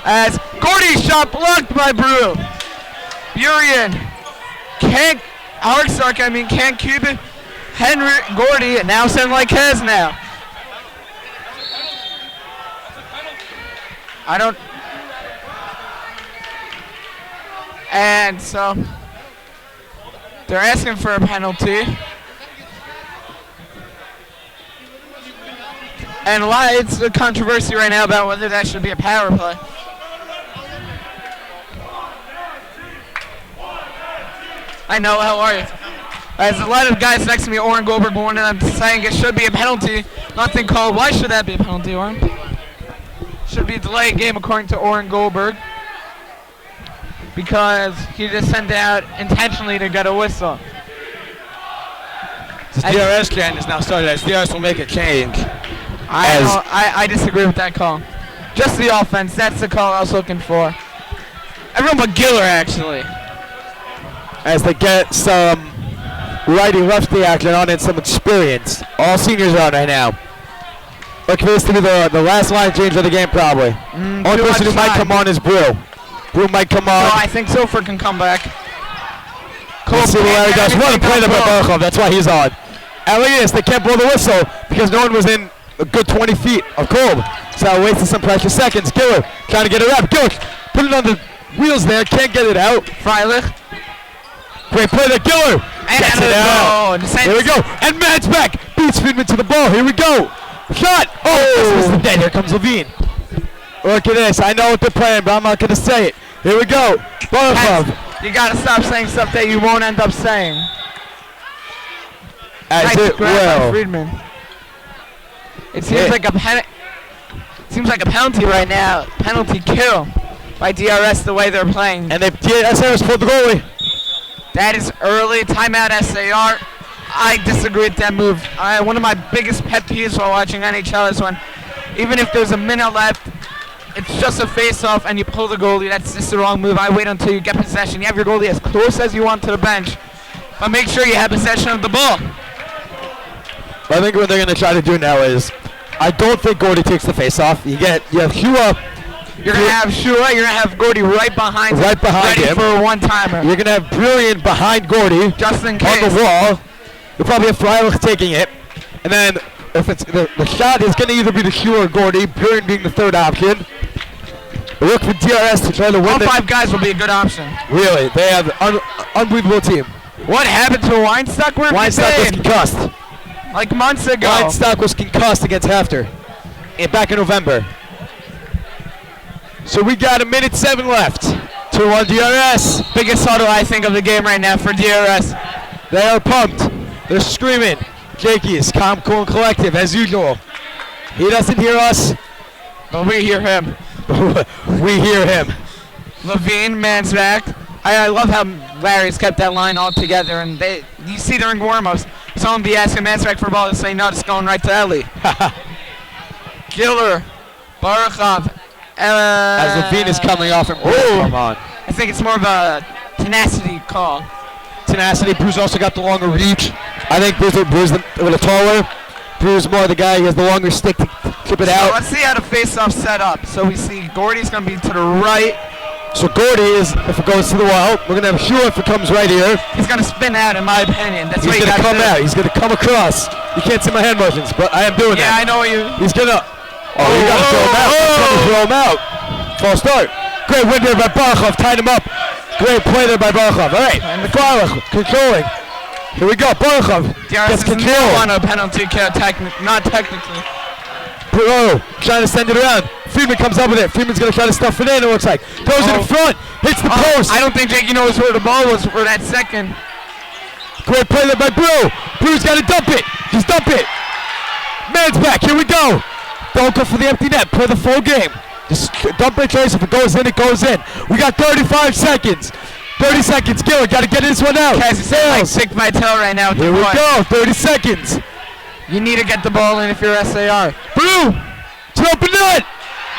As Gordy's shot blocked by Brew. Burian can't, can't keep it. Henry, Gordy, and now sound like Kez now. I don't. And so they're asking for a penalty. And it's a controversy right now about whether that should be a power play. I know, how are you? There's a lot of guys next to me, Oren Goldberg, one of them saying it should be a penalty. Nothing called. Why should that be a penalty, Oren? Should be a delayed game according to Oren Goldberg. Because he just sent out intentionally to get a whistle. The DRS can is now started. As DRS will make a change. I disagree with that call. Just the offense. That's the call I was looking for. Everyone but Giller, actually. As they get some righty-lefty action on and some experience. All seniors are on right now. Look for this to be the last line change of the game, probably. Only person who might come on is Brew. Brew might come on. No, I think Sofer can come back. Let's see what Larry does. What a play there by Barkov. That's why he's on. And look at this. They can't blow the whistle because no one was in a good 20 feet of Kolb. So wasting some precious seconds. Giller trying to get it up. Giller put it on the wheels there. Can't get it out. Freilich. Great play there. Giller gets it out. Here we go. And Matt's back. Beats Friedman to the ball. Here we go. Shot. Oh, this was the dead. Here comes Levine. Look at this. I know what they're playing, but I'm not going to say it. Here we go. Barkov. You gotta stop saying stuff that you won't end up saying. As Nice it grab by will. Friedman. It seems Yeah. like a penalty right now. Penalty kill by DRS the way they're playing. And SAR's pulled the goalie. That is early. Timeout SAR. I disagree with that move. One of my biggest pet peeves while watching NHL is when, even if there's a minute left, it's just a face-off and you pull the goalie. That's just the wrong move. I wait until you get possession. You have your goalie as close as you want to the bench, but make sure you have possession of the ball. I think what they're going to try to do now is, I don't think Gordy takes the face-off. You have Hua. You're going to have Shua. You're going to have Gordy right behind Right behind ready him. for a one-timer. You're going to have Brilliant behind Gordy Just in on case. the wall. You'll probably have Freilich taking it. And then if it's the shot is going to either be the Hua or Gordy, Brilliant being the third option. Look for DRS to try to win All it. 5 guys will be a good option. Really, they have an unbelievable team. What happened to Weinstock? Where have you Weinstock was been? concussed. Like months ago. Weinstock was concussed against Hefter back in November. So we got 1:07 left. 2-1 DRS. Biggest huddle, I think, of the game right now for DRS. They are pumped. They're screaming. Jakey is calm, cool, and collective as usual. He doesn't hear us. But we hear him. We hear him. Levine, man's back. I love how Larry's kept that line all together, and you see during warm-ups, someone be asking Mansback for a ball and say, no, it's going right to Ellie. Giller, Barakhov. As Levine is coming off and come on. I think it's more of a tenacity call. Tenacity. Bruce also got the longer reach. I think Bruce a little taller. Bruce more the guy who has the longer stick to chip it So out. let's see how the face-off set up. So we see Gordy's going to be to the right. So Gordy is, if it goes to the wall, we're going to have Hugh if it comes right here. He's going to spin out, in my opinion. That's He's what you going to got come out. He's going to come across. You can't see my hand motions, but I am doing Yeah, that. I know what you... He's going to... Oh, you got to throw him out. He's going to throw him out. False start. Great win there by Barkov. Tied him up. Great play there by Barkov. All right. And the Freilich controlling. Here we go. Barkov DRS gets is control. no on a penalty kill, not technically. Bro, trying to send it around. Freeman comes up with it. Freeman's going to try to stuff it in, it looks like. Throws it in front. Hits the post. I don't think Jakey knows where the ball was for that second. Great play there by Brew. Brew's got to dump it. Just dump it. Man's back. Here we go. Don't go for the empty net. Play the full game. Just dump it, Trace. If it goes in, it goes in. We got 35 seconds. 30 seconds. Giller, got to get this one out. Cassie said like Sick Vitel right now. Here we go. 30 seconds. You need to get the ball in if you're SAR. Brew. To open net.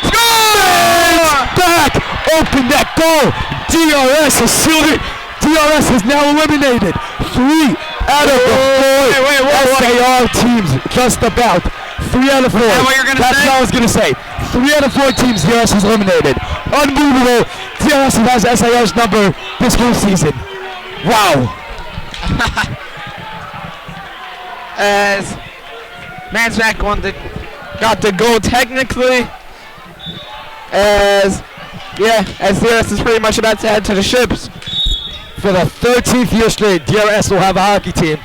Score! Back. Open net goal. DRS has sealed it. DRS is now eliminated. 3 out of the 4 SAR teams. Just about. 3 out of 4. Is that what you're gonna That's say? what I was going to say. 3 out of 4 teams DRS has eliminated. Unbelievable. DRS has SAR's number this whole season. Wow. As Mansback got the goal technically. As DRS is pretty much about to head to the ships. For the 13th year straight, DRS will have a hockey team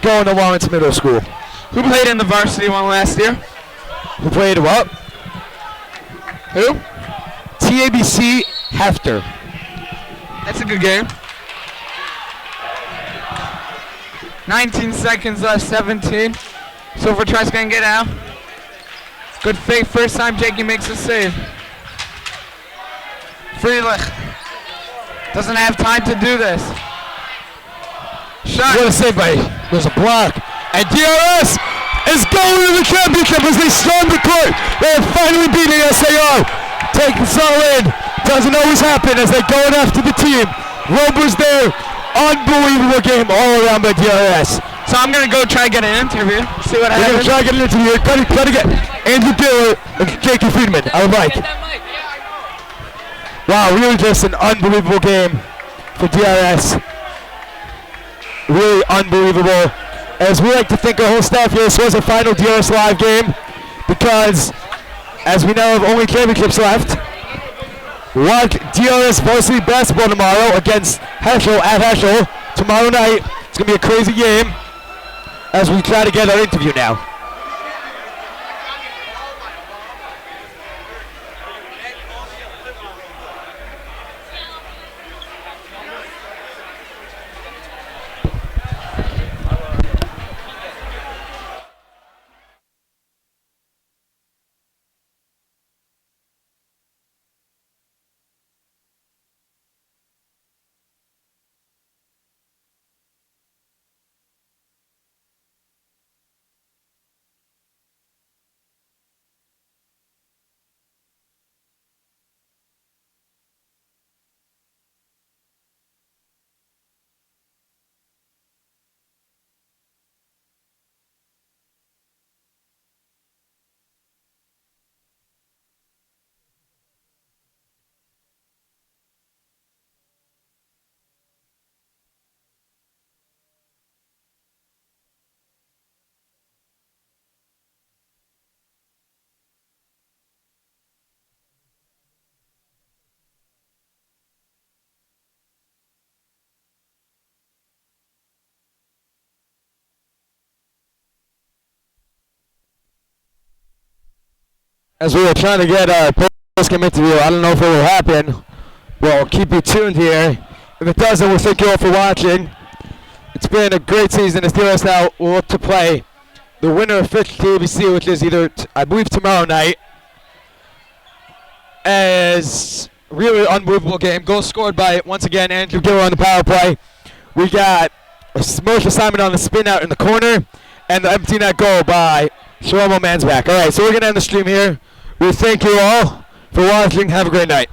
going to Lawrence Middle School. Who played in the varsity one last year? Who played what? Who? TABC Hefter. That's a good game. 19 seconds left, 17. Silver tries to get out. Good fake, first time Jakey makes a save. Freilich doesn't have time to do this. Shot. What a save by, there's a block. And DRS is going to the championship as they storm the court. They are finally beating SAR. Taking solid. Doesn't always happen as they're going after the team. Rober's there. Unbelievable game all around by DRS. So I'm going to go try to get an interview. See what We're going happens. to try to get an interview. Got to get Andrew Diller and Jakey Friedman. I would like. Wow, really just an unbelievable game for DRS. Really unbelievable. As we like to think our whole staff here, this was a final DRS live game because, as we now have only championships left, watch DRS varsity basketball tomorrow against Heschel at Heschel. Tomorrow night, it's going to be a crazy game as we try to get our interview now. as we were trying to get our post-game interview. I don't know if it will happen. We'll keep you tuned here. If it doesn't, we'll thank you all for watching. It's been a great season. As DRS now will look to play the winner of 5th TBC, which is either, I believe, tomorrow night. As really unbelievable game. Goal scored by, once again, Andrew Giller on the power play. We got a Mosh assignment on the spin out in the corner, and the empty net goal by Shlomo Mansback. All right, so we're going to end the stream here. We thank you all for watching. Have a great night.